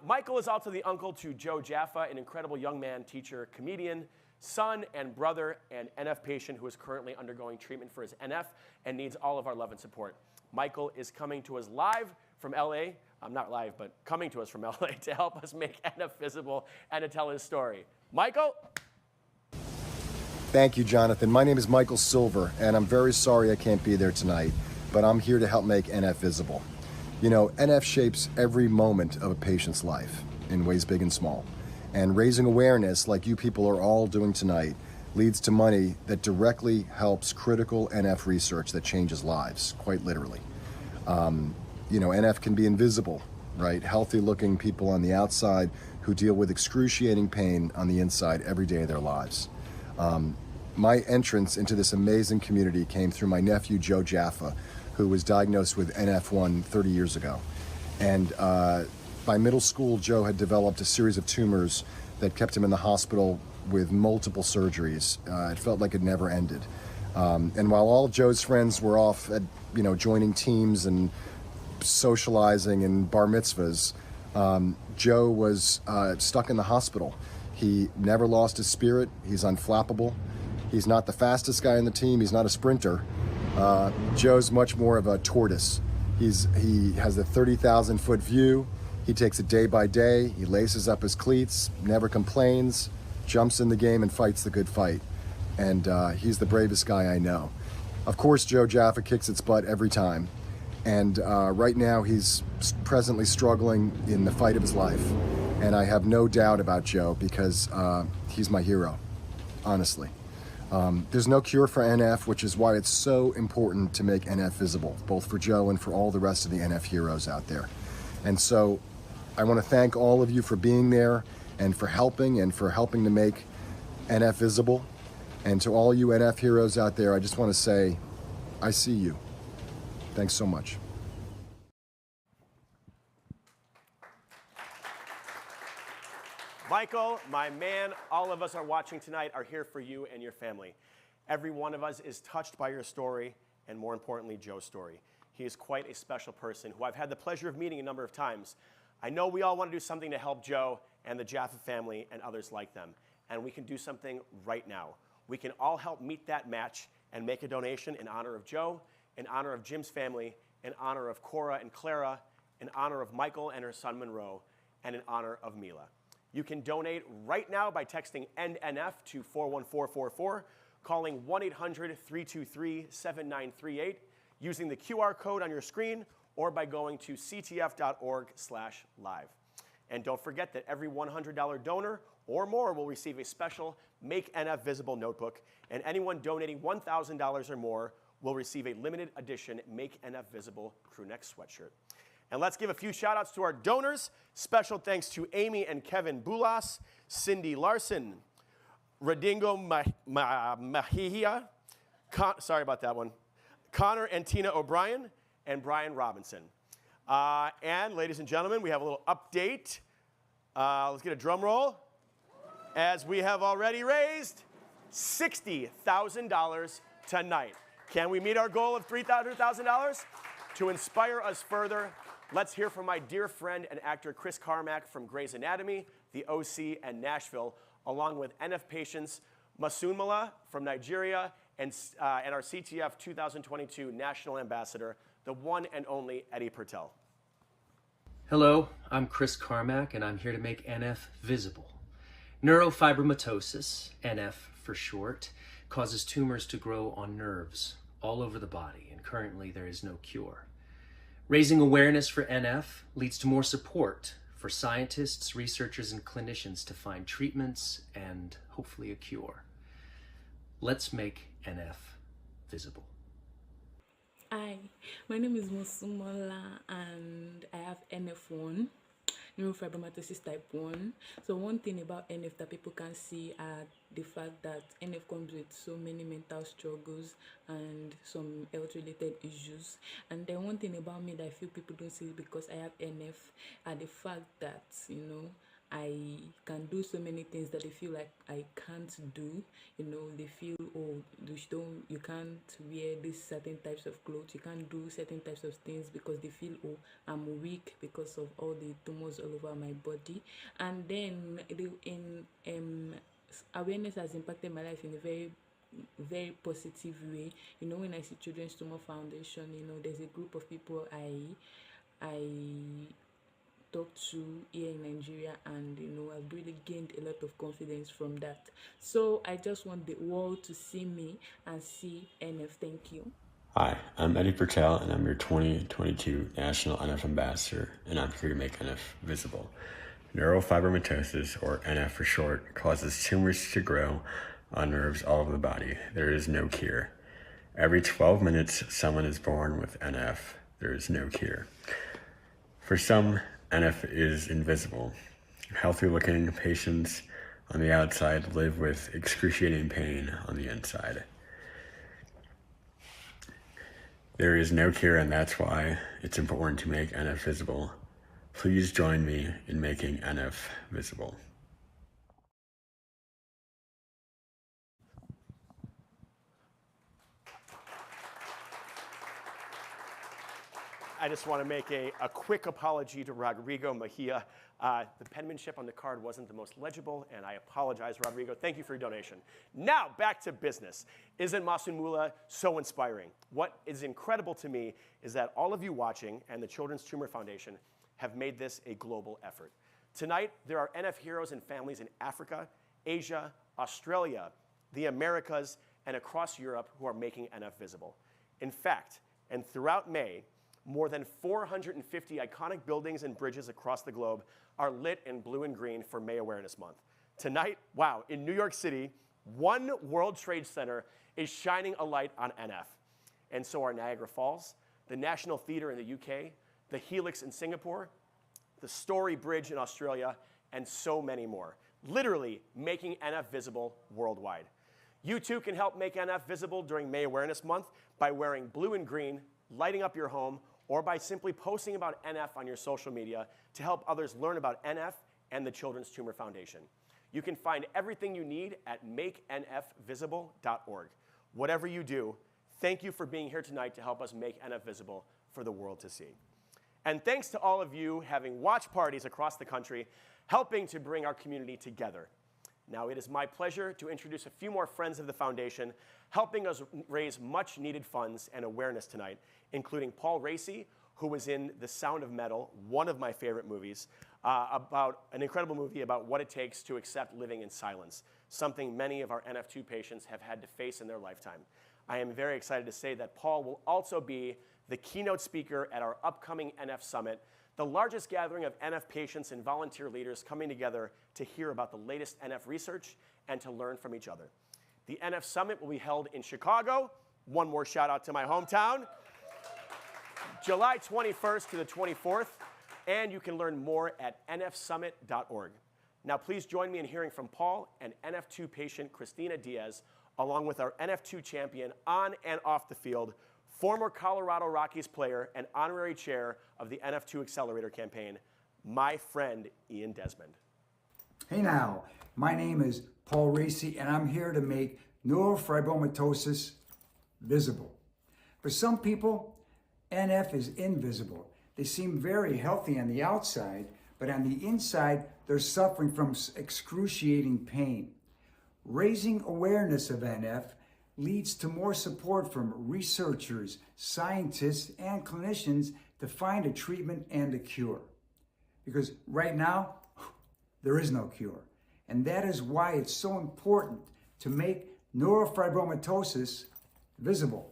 Michael is also the uncle to Joe Jaffa, an incredible young man, teacher, comedian, son and brother, and NF patient who is currently undergoing treatment for his NF and needs all of our love and support. Michael is coming to us live from LA. Not live, but coming to us from LA to help us make NF visible and to tell his story. Michael? Thank you, Jonathan. My name is Michael Silver, and I'm very sorry I can't be there tonight, but I'm here to help make NF visible. You know, NF shapes every moment of a patient's life in ways big and small. And raising awareness, like you people are all doing tonight, leads to money that directly helps critical NF research that changes lives, quite literally. You know, NF can be invisible, right? Healthy-looking people on the outside who deal with excruciating pain on the inside every day of their lives. My entrance into this amazing community came through my nephew, Joe Jaffa, who was diagnosed with NF1 30 years ago. And by middle school, Joe had developed a series of tumors that kept him in the hospital with multiple surgeries. It felt like it never ended. And while all of Joe's friends were off at, joining teams and socializing and bar mitzvahs, Joe was stuck in the hospital. He never lost his spirit. He's unflappable. He's not the fastest guy on the team. He's not a sprinter. Joe's much more of a tortoise. He has a 30,000-foot view. He takes it day by day. He laces up his cleats, never complains, jumps in the game and fights the good fight. and he's the bravest guy I know. Of course, Joe Jaffa kicks its butt every time, and right now he's presently struggling in the fight of his life, and I have no doubt about Joe because he's my hero, honestly. There's no cure for NF, which is why it's so important to make NF visible, both for Joe and for all the rest of the NF heroes out there. And so I want to thank all of you for being there and for helping to make NF visible. And to all you NF heroes out there, I just want to say, I see you. Thanks so much. Michael, my man, all of us are watching tonight are here for you and your family. Every one of us is touched by your story, and more importantly, Joe's story. He is quite a special person who I've had the pleasure of meeting a number of times. I know we all want to do something to help Joe and the Jaffa family and others like them, and we can do something right now. We can all help meet that match and make a donation in honor of Joe, in honor of Jim's family, in honor of Cora and Clara, in honor of Michael and her son Monroe, and in honor of Mila. You can donate right now by texting NNF to 41444, calling 1-800-323-7938, using the QR code on your screen, or by going to ctf.org/live. And don't forget that every $100 donor or more will receive a special Make NF Visible notebook, and anyone donating $1,000 or more will receive a limited edition Make NF Visible crew neck sweatshirt. And let's give a few shout outs to our donors. Special thanks to Amy and Kevin Bulas, Cindy Larson, Radingo Mahia, sorry about that one, Connor and Tina O'Brien, and Brian Robinson. And ladies and gentlemen, we have a little update. Let's get a drum roll. As we have already raised $60,000 tonight. Can we meet our goal of $300,000? To inspire us further, let's hear from my dear friend and actor Chris Carmack from Grey's Anatomy, The OC, and Nashville, along with NF patients Masunmala from Nigeria and our CTF 2022 National Ambassador, the one and only Eddie Purtell. Hello, I'm Chris Carmack, and I'm here to make NF visible. Neurofibromatosis, NF for short, causes tumors to grow on nerves all over the body, and currently there is no cure. Raising awareness for NF leads to more support for scientists, researchers, and clinicians to find treatments and hopefully a cure. Let's make NF visible. Hi, my name is Masunmala and I have NF1, neurofibromatosis type 1. So one thing about NF that people can see are the fact that NF comes with so many mental struggles and some health-related issues. And then one thing about me that I feel people don't see because I have NF are the fact that, you know, I can do so many things that they feel like I can't do. You know, they feel, oh, you can't wear these certain types of clothes, you can't do certain types of things because they feel, oh, I'm weak because of all the tumors all over my body. And then awareness has impacted my life in a very, very positive way. You know, when I see Children's Tumor Foundation, you know, there's a group of people I talked to here in Nigeria, and you know, I've really gained a lot of confidence from that. So I just want the world to see me and see NF. Thank you. Hi, I'm Eddie Purtell, and I'm your 2022 National NF Ambassador, and I'm here to make NF visible. Neurofibromatosis, or NF for short, causes tumors to grow on nerves all over the body. There is no cure. Every 12 minutes, someone is born with NF. There is no cure. For some, NF is invisible. Healthy-looking patients on the outside live with excruciating pain on the inside. There is no cure, and that's why it's important to make NF visible. Please join me in making NF visible. I just want to make a quick apology to Rodrigo Mejia. The penmanship on the card wasn't the most legible, and I apologize, Rodrigo. Thank you for your donation. Now, back to business. Isn't Masunmala so inspiring? What is incredible to me is that all of you watching and the Children's Tumor Foundation have made this a global effort. Tonight, there are NF heroes and families in Africa, Asia, Australia, the Americas, and across Europe who are making NF visible. In fact, and throughout May, more than 450 iconic buildings and bridges across the globe are lit in blue and green for May Awareness Month. Tonight, wow, in New York City, One World Trade Center is shining a light on NF. And so are Niagara Falls, the National Theatre in the UK, the Helix in Singapore, the Story Bridge in Australia, and so many more, literally making NF visible worldwide. You too can help make NF visible during May Awareness Month by wearing blue and green, lighting up your home, or by simply posting about NF on your social media to help others learn about NF and the Children's Tumor Foundation. You can find everything you need at makenfvisible.org. Whatever you do, thank you for being here tonight to help us make NF visible for the world to see. And thanks to all of you having watch parties across the country, helping to bring our community together. Now it is my pleasure to introduce a few more friends of the foundation, helping us raise much needed funds and awareness tonight, including Paul Racy, who was in The Sound of Metal, one of my favorite movies, about an incredible movie about what it takes to accept living in silence, something many of our NF2 patients have had to face in their lifetime. I am very excited to say that Paul will also be the keynote speaker at our upcoming NF Summit, the largest gathering of NF patients and volunteer leaders coming together to hear about the latest NF research and to learn from each other. The NF Summit will be held in Chicago. One more shout out to my hometown. July 21st to the 24th, and you can learn more at nfsummit.org. Now please join me in hearing from Paul and NF2 patient Christina Diaz, along with our NF2 champion on and off the field, former Colorado Rockies player and honorary chair of the NF2 Accelerator campaign, my friend Ian Desmond. Hey now, my name is Paul Racy, and I'm here to make neurofibromatosis visible. For some people, NF is invisible. They seem very healthy on the outside, but on the inside, they're suffering from excruciating pain. Raising awareness of NF leads to more support from researchers, scientists, and clinicians to find a treatment and a cure. Because right now, there is no cure. And that is why it's so important to make neurofibromatosis visible.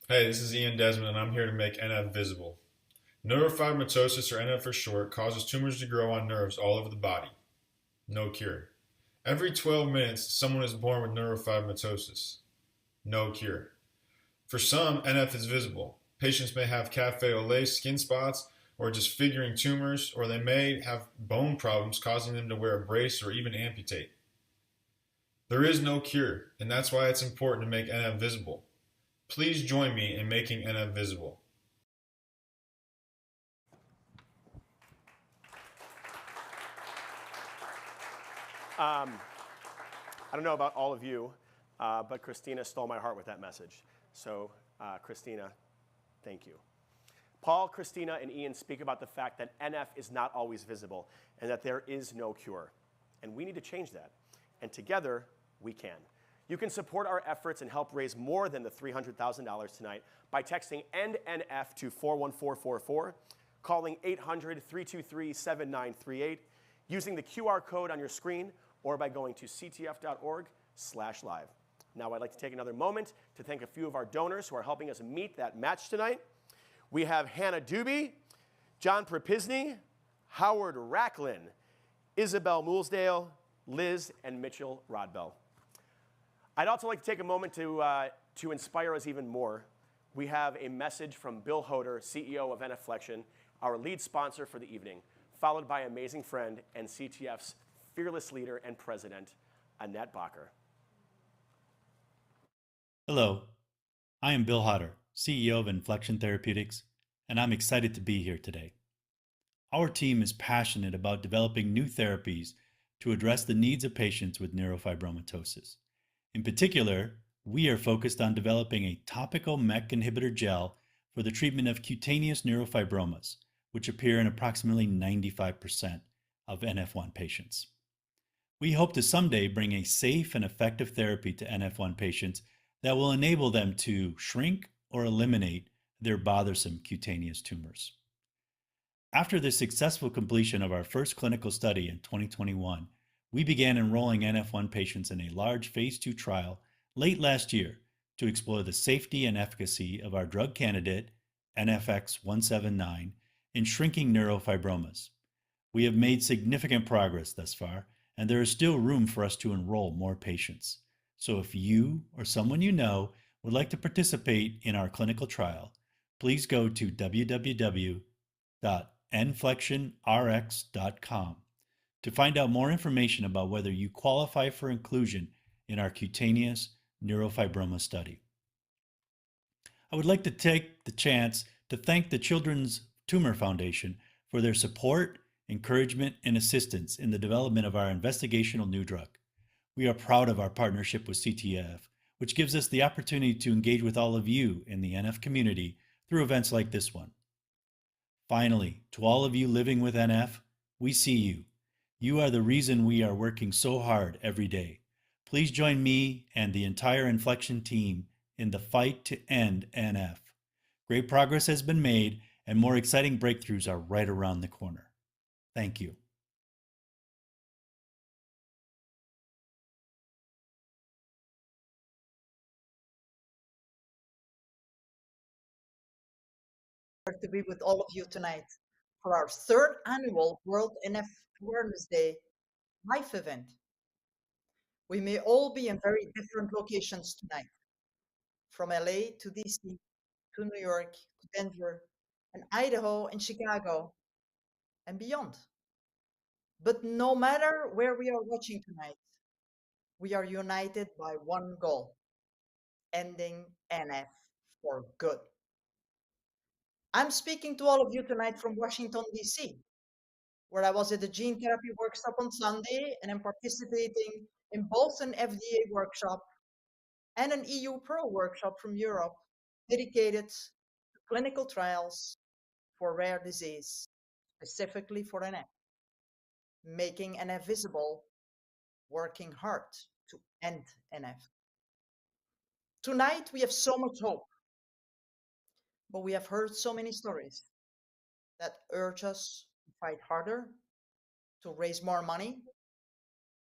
Hey, this is Ian Desmond, and I'm here to make NF visible. Neurofibromatosis, or NF for short, causes tumors to grow on nerves all over the body. No cure. Every 12 minutes, someone is born with neurofibromatosis. No cure. For some, NF is visible. Patients may have cafe au lait skin spots, or disfiguring tumors, or they may have bone problems causing them to wear a brace or even amputate. There is no cure, and that's why it's important to make NF visible. Please join me in making NF visible. I don't know about all of you, but Christina stole my heart with that message. So, Christina, thank you. Paul, Christina, and Ian speak about the fact that NF is not always visible and that there is no cure. And we need to change that. And together, we can. You can support our efforts and help raise more than the $300,000 tonight by texting END-NF to 41444, calling 800-323-7938, using the QR code on your screen, or by going to ctf.org/live. Now I'd like to take another moment to thank a few of our donors who are helping us meet that match tonight. We have Hannah Doobie, John Propisny, Howard Racklin, Isabel Moulsdale, Liz, and Mitchell Rodbell. I'd also like to take a moment to inspire us even more. We have a message from Bill Hoder, CEO of NFlexion, our lead sponsor for the evening, followed by amazing friend and CTF's fearless leader and president, Annette Bacher. Hello, I am Bill Hodder, CEO of Inflection Therapeutics, and I'm excited to be here today. Our team is passionate about developing new therapies to address the needs of patients with neurofibromatosis. In particular, we are focused on developing a topical MEK inhibitor gel for the treatment of cutaneous neurofibromas, which appear in approximately 95% of NF1 patients. We hope to someday bring a safe and effective therapy to NF1 patients that will enable them to shrink or eliminate their bothersome cutaneous tumors. After the successful completion of our first clinical study in 2021, we began enrolling NF1 patients in a large phase 2 trial late last year to explore the safety and efficacy of our drug candidate, NFX-179, in shrinking neurofibromas. We have made significant progress thus far, and there is still room for us to enroll more patients. So if you or someone you know would like to participate in our clinical trial, please go to www.enflectionrx.com to find out more information about whether you qualify for inclusion in our cutaneous neurofibroma study. I would like to take the chance to thank the Children's Tumor Foundation for their support, encouragement, and assistance in the development of our investigational new drug. We are proud of our partnership with CTF, which gives us the opportunity to engage with all of you in the NF community through events like this one. Finally, to all of you living with NF, we see you. You are the reason we are working so hard every day. Please join me and the entire Inflection team in the fight to end NF. Great progress has been made, and more exciting breakthroughs are right around the corner. Thank you. To be with all of you tonight for our third annual World NF Awareness Day live event. We may all be in very different locations tonight, from LA to DC, to New York, to Denver, and Idaho, and Chicago, and beyond. But no matter where we are watching tonight, we are united by one goal: ending NF for good. I'm speaking to all of you tonight from Washington, D.C., where I was at the gene therapy workshop on Sunday, and I'm participating in both an FDA workshop and an EU Pro workshop from Europe dedicated to clinical trials for rare disease, specifically for NF, making NF visible, working hard to end NF. Tonight, we have so much hope, but we have heard so many stories that urge us to fight harder, to raise more money,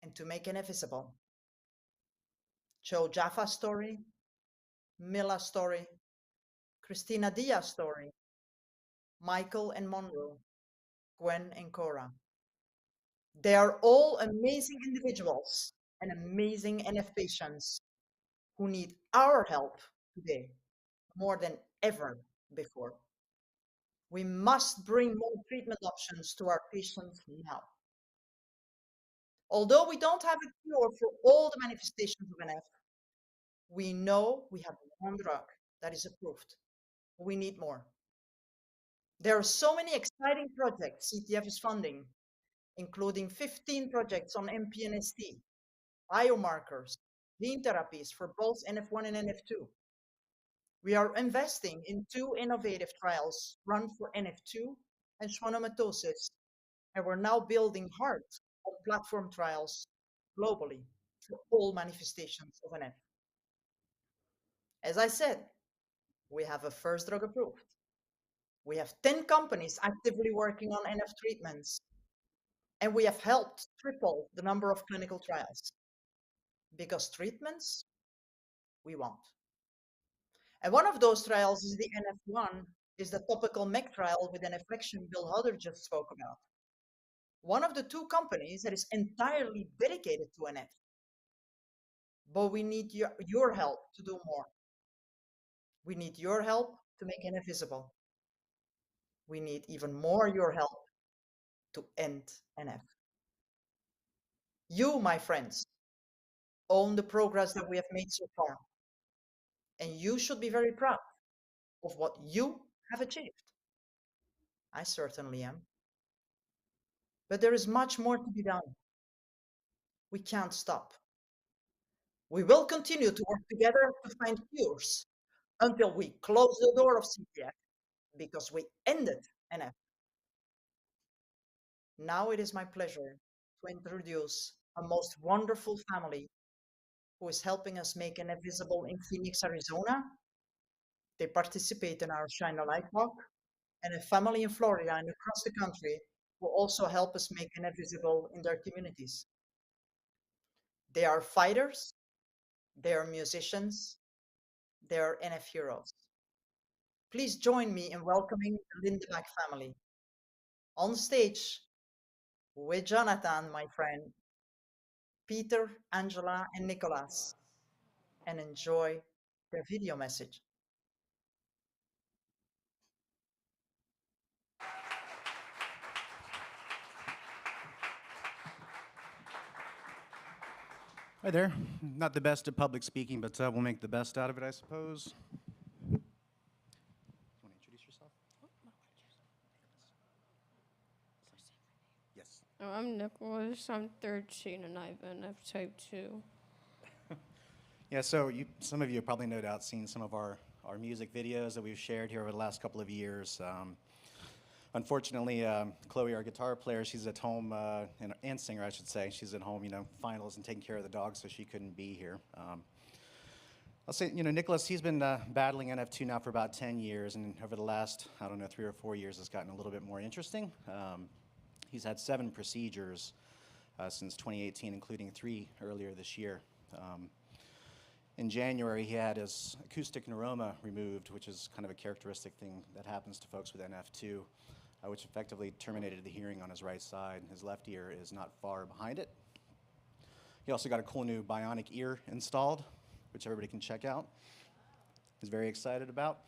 and to make NF visible. Joe Jaffa's story, Mila's story, Christina Diaz's story, Michael and Monroe, Gwen and Cora. They are all amazing individuals and amazing NF patients who need our help today more than ever before. We must bring more treatment options to our patients now. Although we don't have a cure for all the manifestations of NF, we know we have one drug that is approved. We need more. There are so many exciting projects CTF is funding, including 15 projects on MPNST, biomarkers, gene therapies for both NF1 and NF2. We are investing in 2 innovative trials run for NF2 and schwannomatosis, and we're now building hard on platform trials globally for all manifestations of NF. As I said, we have a first drug approved. We have 10 companies actively working on NF treatments, and we have helped triple the number of clinical trials. Because treatments, we want. And one of those trials is the NF1, is the topical MEK trial with an infection Bill Hodder just spoke about. One of the 2 companies that is entirely dedicated to NF. But we need your help to do more. We need your help to make NF visible. We need even more your help to end NF. You, my friends, own the progress that we have made so far. And you should be very proud of what you have achieved. I certainly am. But there is much more to be done. We can't stop. We will continue to work together to find cures until we close the door of CTF because we ended NF. Now it is my pleasure to introduce a most wonderful family who is helping us make NF visible in Phoenix, Arizona. They participate in our Shine a Light Walk, and a family in Florida and across the country will also help us make NF visible in their communities. They are fighters, they are musicians, they are NF heroes. Please join me in welcoming the Lindeback family. On stage with Jonathan, my friend, Peter, Angela, and Nicholas, and enjoy their video message. Hi there. Not the best at public speaking, but we'll make the best out of it, I suppose. You want to introduce yourself? Yes. I'm Nicholas. I'm 13 and I have NF type 2. Yeah, so some of you have probably no doubt seen some of our music videos that we've shared here over the last couple of years. Unfortunately, Chloe, our guitar player, she's at home, and singer, I should say. She's at home, finals and taking care of the dog, so she couldn't be here. I'll say, Nicholas, he's been battling NF2 now for about 10 years, and over the last, 3 or 4 years, it's gotten a little bit more interesting. He's had 7 procedures since 2018, including 3 earlier this year. In January, he had his acoustic neuroma removed, which is kind of a characteristic thing that happens to folks with NF2, which effectively terminated the hearing on his right side. His left ear is not far behind it. He also got a cool new bionic ear installed, which everybody can check out. He's very excited about.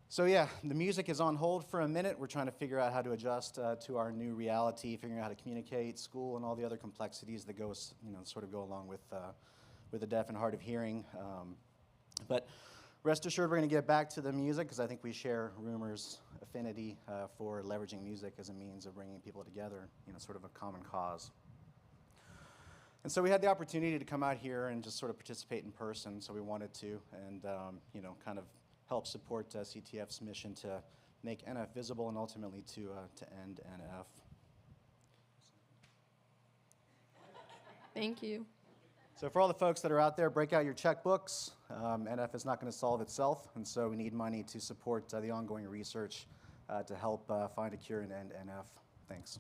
So yeah, the music is on hold for a minute. We're trying to figure out how to adjust to our new reality, figuring out how to communicate, school, and all the other complexities that sort of go along with the deaf and hard of hearing. But rest assured, we're going to get back to the music because I think we share Rumer's affinity for leveraging music as a means of bringing people together, sort of a common cause. And so we had the opportunity to come out here and just sort of participate in person, so we wanted to, and kind of help support CTF's mission to make NF visible and ultimately to end NF. Thank you. So for all the folks that are out there, break out your checkbooks. NF is not going to solve itself, and so we need money to support the ongoing research to help find a cure and end NF. Thanks.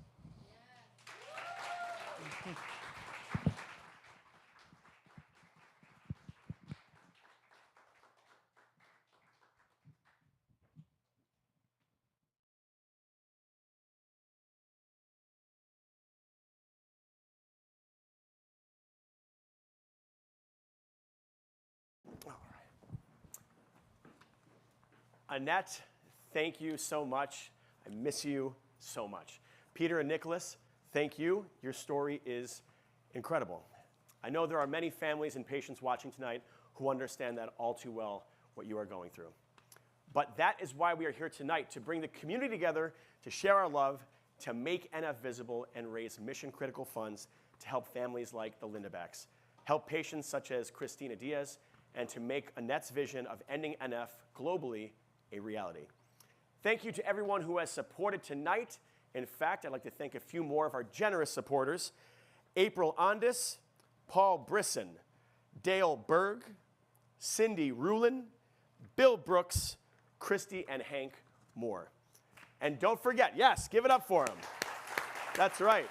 Annette, thank you so much. I miss you so much. Peter and Nicholas, thank you. Your story is incredible. I know there are many families and patients watching tonight who understand that all too well, what you are going through. But that is why we are here tonight, to bring the community together, to share our love, to make NF visible, and raise mission-critical funds to help families like the Lindebacks, help patients such as Christina Diaz, and to make Annette's vision of ending NF globally a reality. Thank you to everyone who has supported tonight. In fact, I'd like to thank a few more of our generous supporters: April Ondis, Paul Brisson, Dale Berg, Cindy Rulin, Bill Brooks, Christy and Hank Moore. And don't forget, yes, give it up for them. That's right.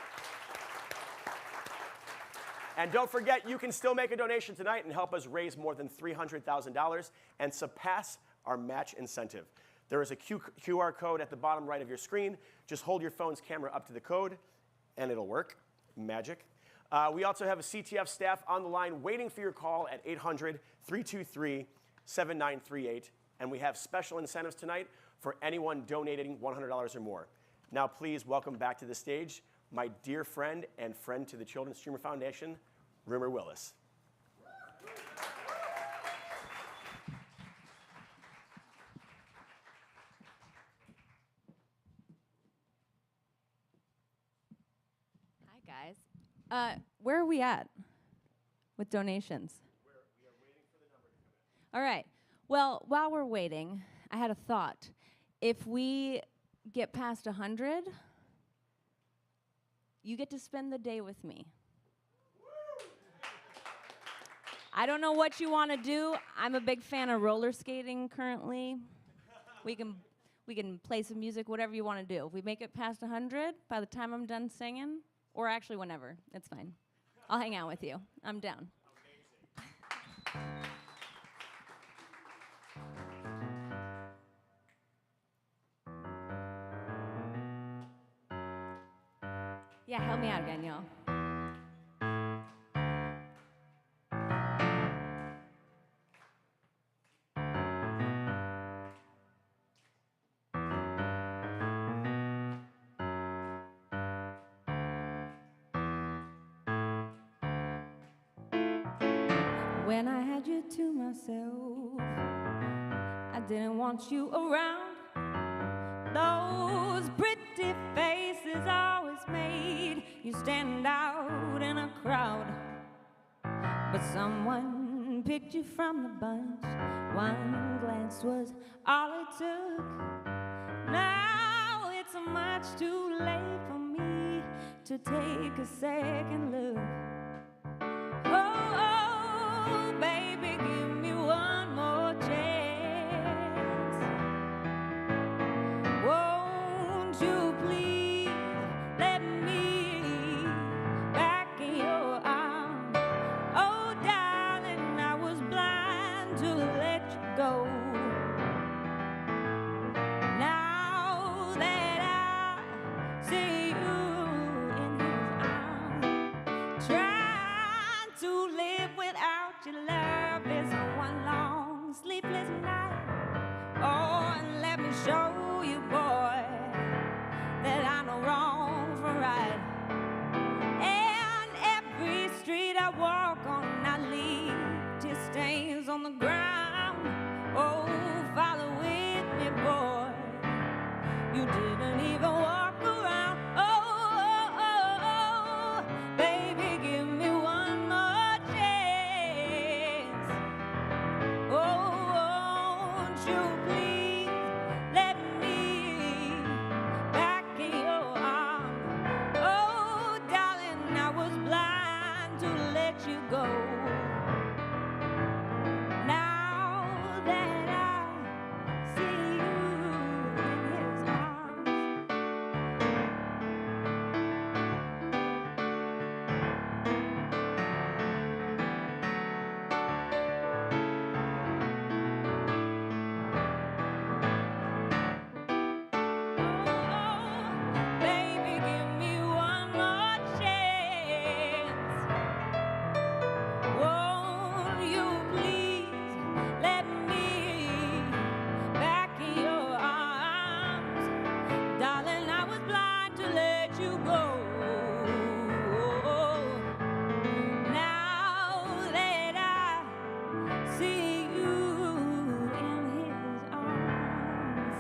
And don't forget, you can still make a donation tonight and help us raise more than $300,000 and surpass our match incentive. There is a QR code at the bottom right of your screen. Just hold your phone's camera up to the code, and it'll work. Magic. We also have a CTF staff on the line waiting for your call at 800-323-7938. And we have special incentives tonight for anyone donating $100 or more. Now, please welcome back to the stage my dear friend and friend to the Children's Tumor Foundation, Rumer Willis. Where are we at with donations? We are waiting for the number to come in. All right. Well, while we're waiting, I had a thought. If we get past 100, you get to spend the day with me. I don't know what you want to do. I'm a big fan of roller skating currently. We can play some music, whatever you want to do. If we make it past 100, by the time I'm done singing, or actually whenever, it's fine. I'll hang out with you. I'm down. Yeah, help me out again, y'all. When I had you to myself, I didn't want you around. Those pretty faces always made you stand out in a crowd. But someone picked you from the bunch. One glance was all it took. Now it's much too late for me to take a second look. Oh, baby, give me one more chance. Won't you please let me back in your arms? Oh, darling, I was blind to let you go. Now that I see you in his arms, trying to live without your love is one long sleepless night. Oh, and let me show you, boy, that I know wrong from right. And every street I walk on, I leave tear stains on the ground. Oh, follow with me, boy. You didn't even walk around. Oh, baby, give me one more chance. Oh, won't you please let me back in your arms? Oh, darling, I was blind to let you go. Now that I see you in his arms. Baby, give me one more chance. Won't you please let me back in your arms? Darling, I was blind to let you go. Now that I see you in his arms.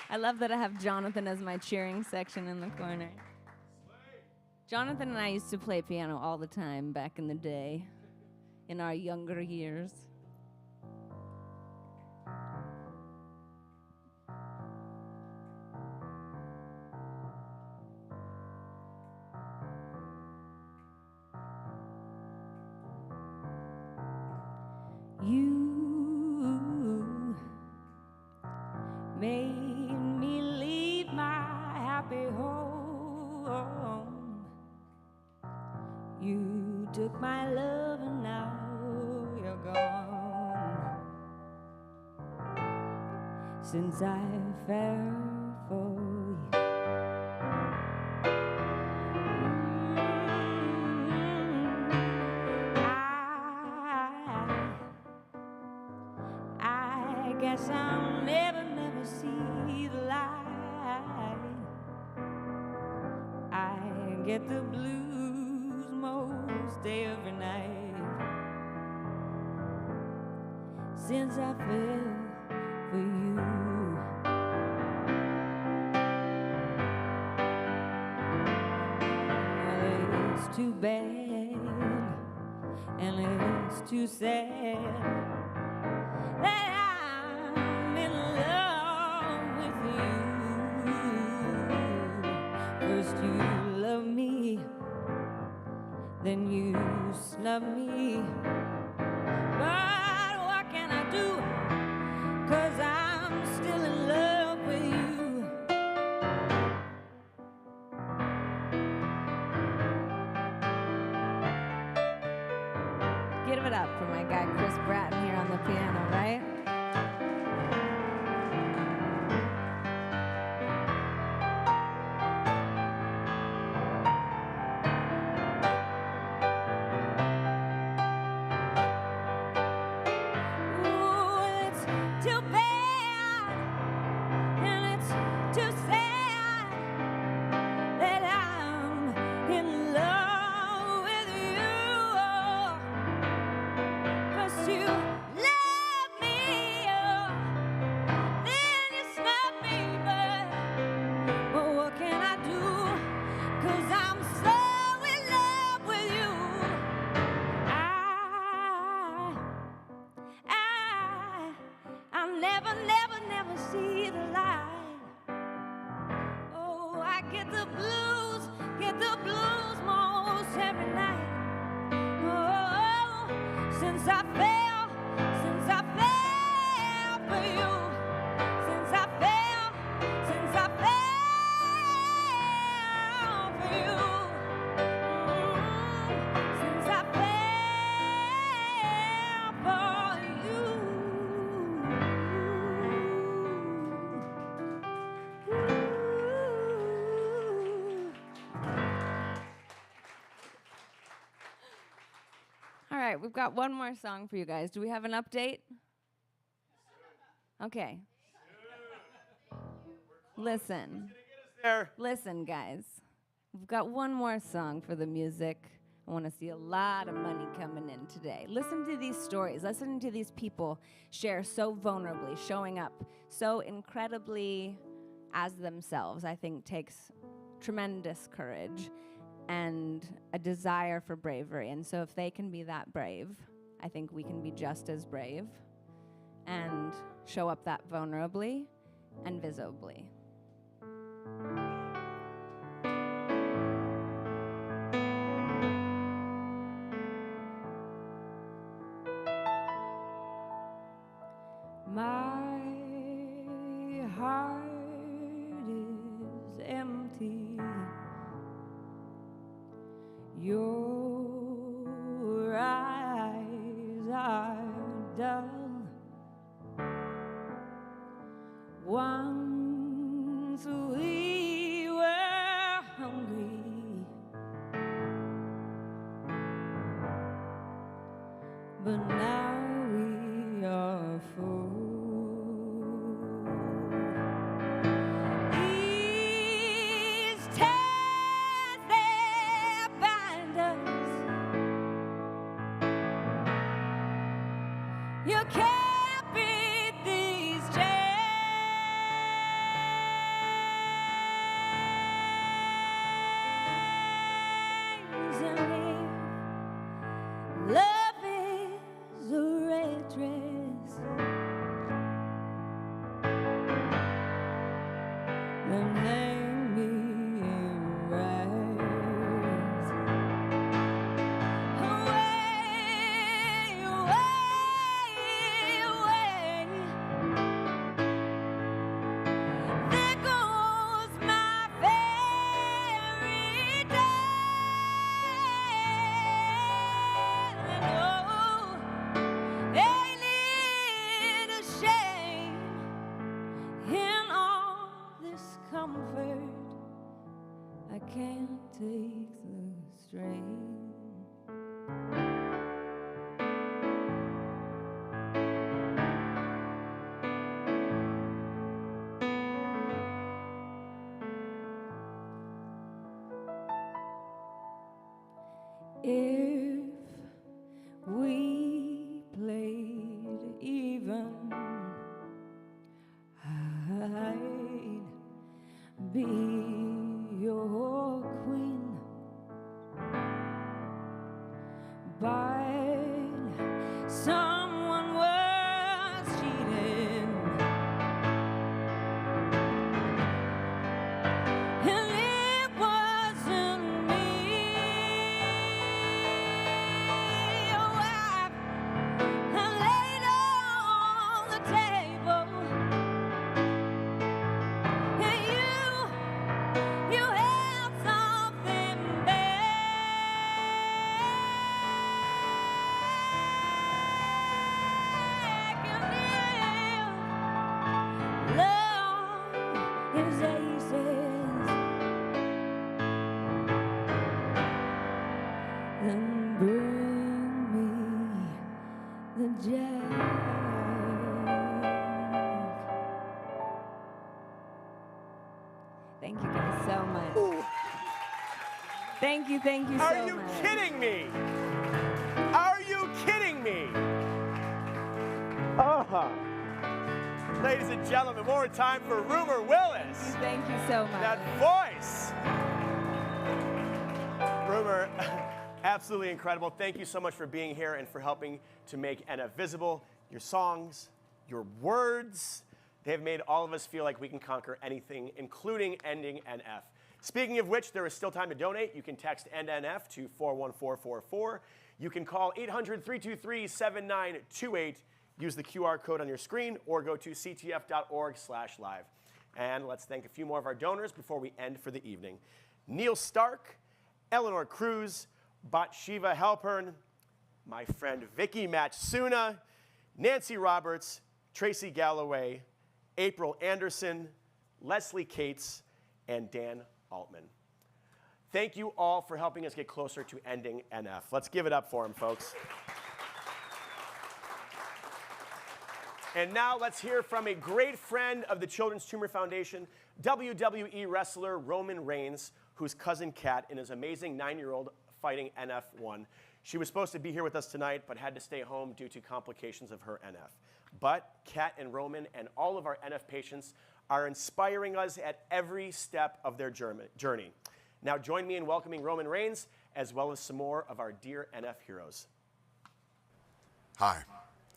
I love that I have Jonathan as my cheering section in the corner. Jonathan and I used to play piano all the time back in the day, in our younger years. You made me leave my happy home. You took my love and now you're gone. Since I fell for you, I guess I'll never see the light. I get the blues most every night. Since I fell for you, too bad, and it's too sad that I'm in love with you. First you love me, then you snub me. But what can I do? 'Cause I'm still in love with you. Give it up for my guy Chris Bratton here on the piano, right? Too bad, and it's too sad that I'm in love with you. First you love me, then you snub me, but what can I do? 'Cause I'm so in love with you. I'll never, never, never see the light. Oh, I get the blues most every night. Oh, since I fell for you. Since I fell for you. Since I fell for you. All right, we've got one more song for you guys. Do we have an update? Okay. Listen. Listen, guys. We've got one more song for the music. I want to see a lot of money coming in today. Listen to these stories. Listen to these people share so vulnerably, showing up so incredibly as themselves, I think takes tremendous courage and a desire for bravery. And so if they can be that brave, I think we can be just as brave and show up that vulnerably and visibly. My heart is empty. Your eyes are dull. Once we were hungry, but now we are full. These ties that bind us, you can't beat these chains. And if love is a red dress, then hang me in rags. Away, away, away. There goes my fairy tale. Oh, they leave Jack. Thank you guys so much. Thank you so much. Are you kidding me? Are you kidding me? Ladies and gentlemen, more time for Rumer Willis. Thank you so much. That voice. Rumer, absolutely incredible. Thank you so much for being here and for helping to make NF visible. Your songs, your words, they have made all of us feel like we can conquer anything, including ending NF. Speaking of which, there is still time to donate. You can text END-NF to 41444. You can call 800-323-7928. Use the QR code on your screen or go to ctf.org/live. And let's thank a few more of our donors before we end for the evening. Neil Stark, Eleanor Cruz, Bathsheba Halpern, my friend Vicky Matsuna, Nancy Roberts, Tracy Galloway, April Anderson, Leslie Cates, and Dan Altman. Thank you all for helping us get closer to ending NF. Let's give it up for them, folks. And now let's hear from a great friend of the Children's Tumor Foundation, WWE wrestler Roman Reigns, whose cousin Kat and his amazing 9-year-old fighting NF1. She was supposed to be here with us tonight, but had to stay home due to complications of her NF. But Kat and Roman and all of our NF patients are inspiring us at every step of their journey. Now join me in welcoming Roman Reigns, as well as some more of our dear NF heroes. Hi,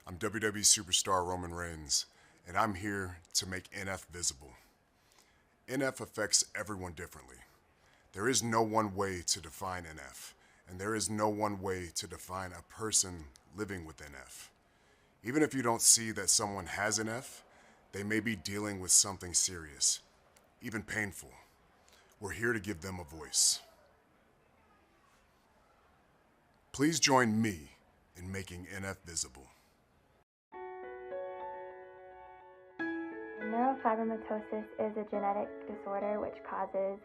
I'm WWE superstar Roman Reigns, and I'm here to make NF visible. NF affects everyone differently. There is no one way to define NF, and there is no one way to define a person living with NF. Even if you don't see that someone has NF, they may be dealing with something serious, even painful. We're here to give them a voice. Please join me in making NF visible. Neurofibromatosis is a genetic disorder which causes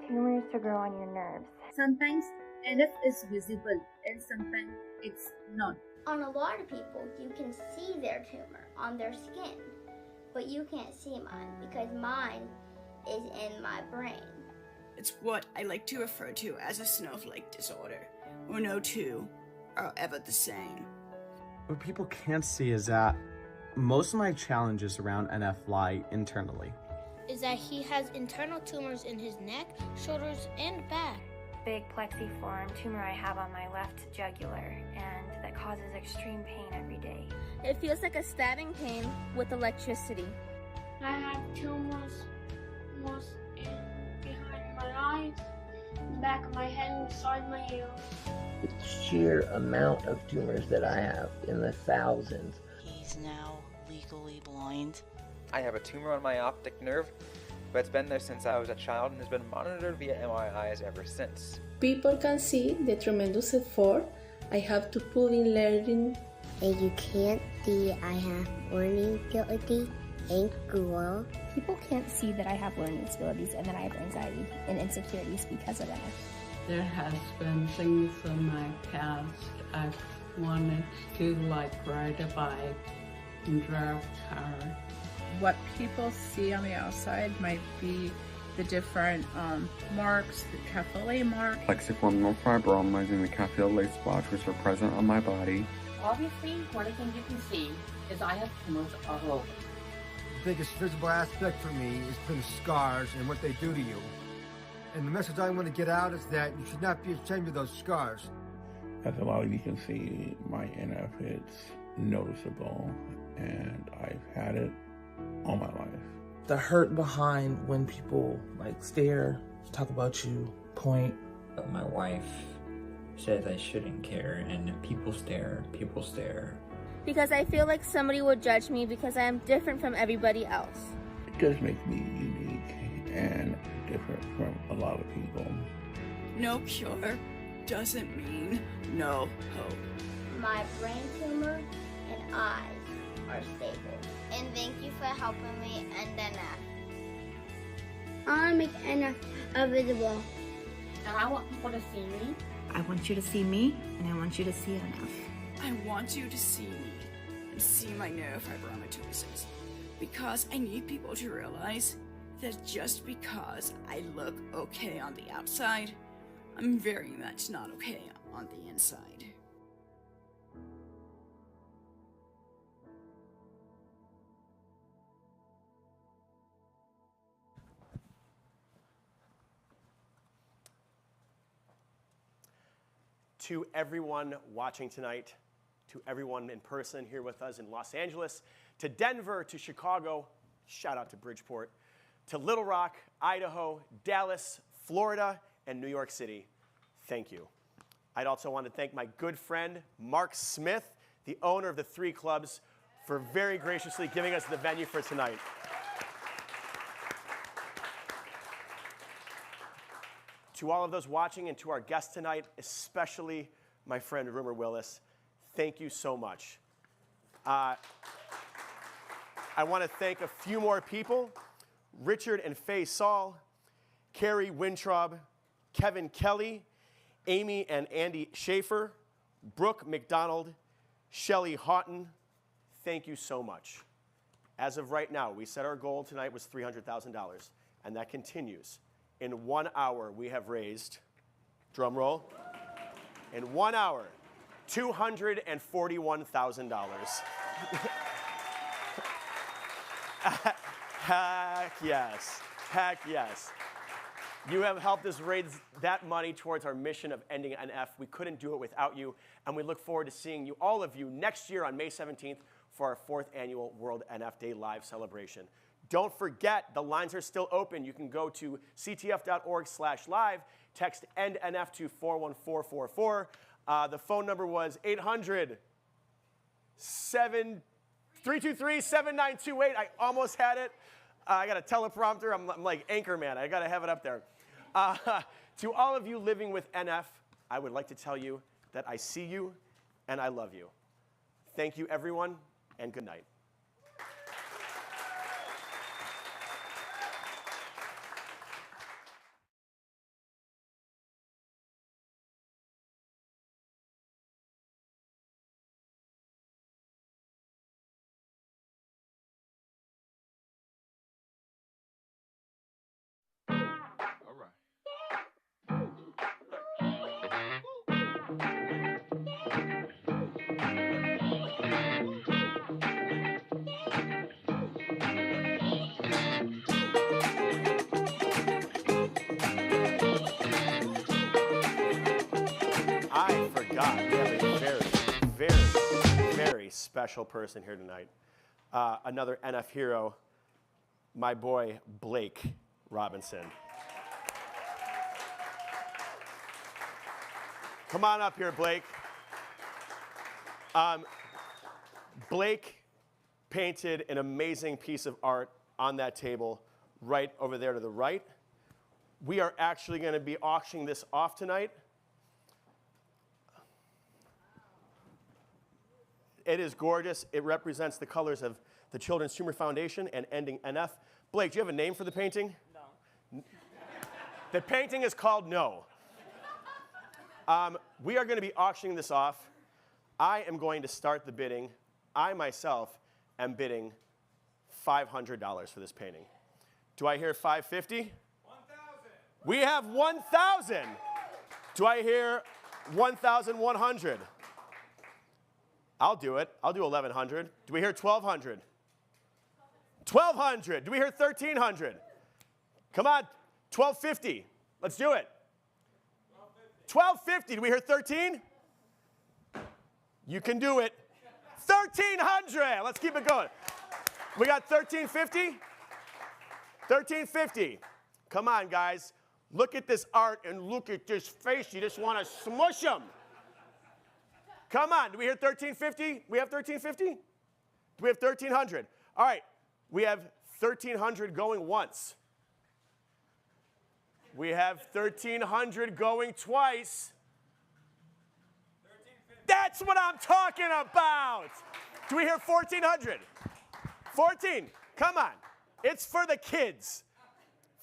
tumors to grow on your nerves. Sometimes NF is visible and sometimes it's not. On a lot of people, you can see their tumor on their skin, but you can't see mine because mine is in my brain. It's what I like to refer to as a snowflake disorder, where no two are ever the same. What people can't see is that most of my challenges around NF lie internally. Is that he has internal tumors in his neck, shoulders, and back. Big plexiform tumor I have on my left jugular, and that causes extreme pain every day. It feels like a stabbing pain with electricity. I have tumors behind my eyes, in the back of my head, and inside my ears. The sheer amount of tumors that I have, in the thousands. He's now legally blind. I have a tumor on my optic nerve, but it's been there since I was a child and has been monitored via MRIs ever since. People can see the tremendous effort I have to put in learning. And you can't see I have learning ability and school. People can't see that I have learning disabilities and that I have anxiety and insecurities because of that. There has been things in my past I've wanted to, like ride a bike and drive a car. What people see on the outside might be the different marks, the capital mark. Plexiform neurofibroma in the capillary spots which are present on my body. Obviously, one thing you can see is I have tumors all over. The biggest visible aspect for me has been scars and what they do to you. And the message I want to get out is that you should not be ashamed of those scars. As a lot of you can see, my NF, it's noticeable, and I've had it all my life. The hurt behind when people stare, talk about you, point. My wife says I shouldn't care, and people stare. Because I feel like somebody will judge me because I am different from everybody else. It does make me unique and different from a lot of people. No cure doesn't mean no hope. My brain tumor and eyes are stable. And thank you for helping me end NF. I want to make NF visible. And I want people to see me. I want you to see me, and I want you to see NF. I want you to see me, and see my neurofibromatosis, because I need people to realize that just because I look okay on the outside, I'm very much not okay on the inside. To everyone watching tonight, to everyone in person here with us in Los Angeles, to Denver, to Chicago, shout out to Bridgeport, to Little Rock, Idaho, Dallas, Florida, and New York City, thank you. I'd also want to thank my good friend, Mark Smith, the owner of the 3 clubs, for very graciously giving us the venue for tonight. To all of those watching and to our guests tonight, especially my friend Rumer Willis, thank you so much. I want to thank a few more people: Richard and Faye Saul, Carrie Wintraub, Kevin Kelly, Amy and Andy Schaefer, Brooke McDonald, Shelley Houghton. Thank you so much. As of right now, we said our goal tonight was $300,000, and that continues. In 1 hour, we have raised, drum roll, in 1 hour, $241,000. Heck yes, heck yes. You have helped us raise that money towards our mission of ending NF. We couldn't do it without you, and we look forward to seeing you, all of you, next year on May 17th for our 4th annual World NF Day live celebration. Don't forget, the lines are still open. You can go to ctf.org/live, text END-NF to 41444. The phone number was 800-323-7928. I almost had it. I got a teleprompter. I'm like Anchorman. I got to have it up there. To all of you living with NF, I would like to tell you that I see you and I love you. Thank you, everyone, and good night. I forgot. We have a very, very, very special person here tonight. Another NF hero, my boy, Blake Robinson. Come on up here, Blake. Blake painted an amazing piece of art on that table right over there to the right. We are actually going to be auctioning this off tonight. It is gorgeous. It represents the colors of the Children's Tumor Foundation and Ending NF. Blake, do you have a name for the painting? No. The painting is called No. We are going to be auctioning this off. I am going to start the bidding. I myself am bidding $500 for this painting. Do I hear 550? 1,000. We have 1,000. Do I hear 1,100? I'll do it. I'll do 1,100. Do we hear 1,200? 1,200. Do we hear 1,300? Come on, 1,250. Let's do it. 1,250. Do we hear 13? You can do it. 1,300. Let's keep it going. We got 1,350? 1,350. Come on, guys. Look at this art and look at this face. You just want to smush them. Come on. Do we hear 1,350? We have 1,350? Do we have 1,300? All right. We have 1,300 going once. We have 1,300 going twice. That's what I'm talking about. Do we hear 1,400? 14. Come on. It's for the kids.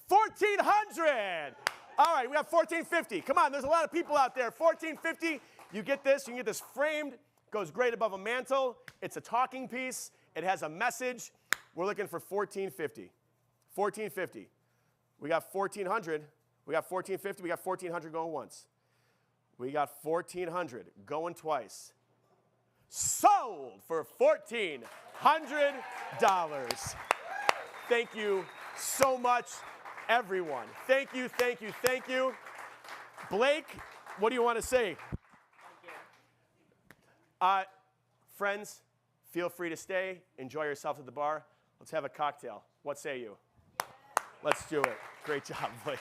1,400. All right, we have 1,450. Come on, there's a lot of people out there. 1,450. You get this. You can get this framed Goes great above a mantle. It's a talking piece. It has a message. We're looking for $1,450. $1,450. We got 1,400. We got 1,450. We got 1,400 going once. We got 1,400 going twice. Sold for $1,400. Thank you so much, everyone. Thank you, thank you, thank you. Blake, what do you want to say? Friends, feel free to stay. Enjoy yourself at the bar. Let's have a cocktail. What say you? Let's do it. Great job, Blake.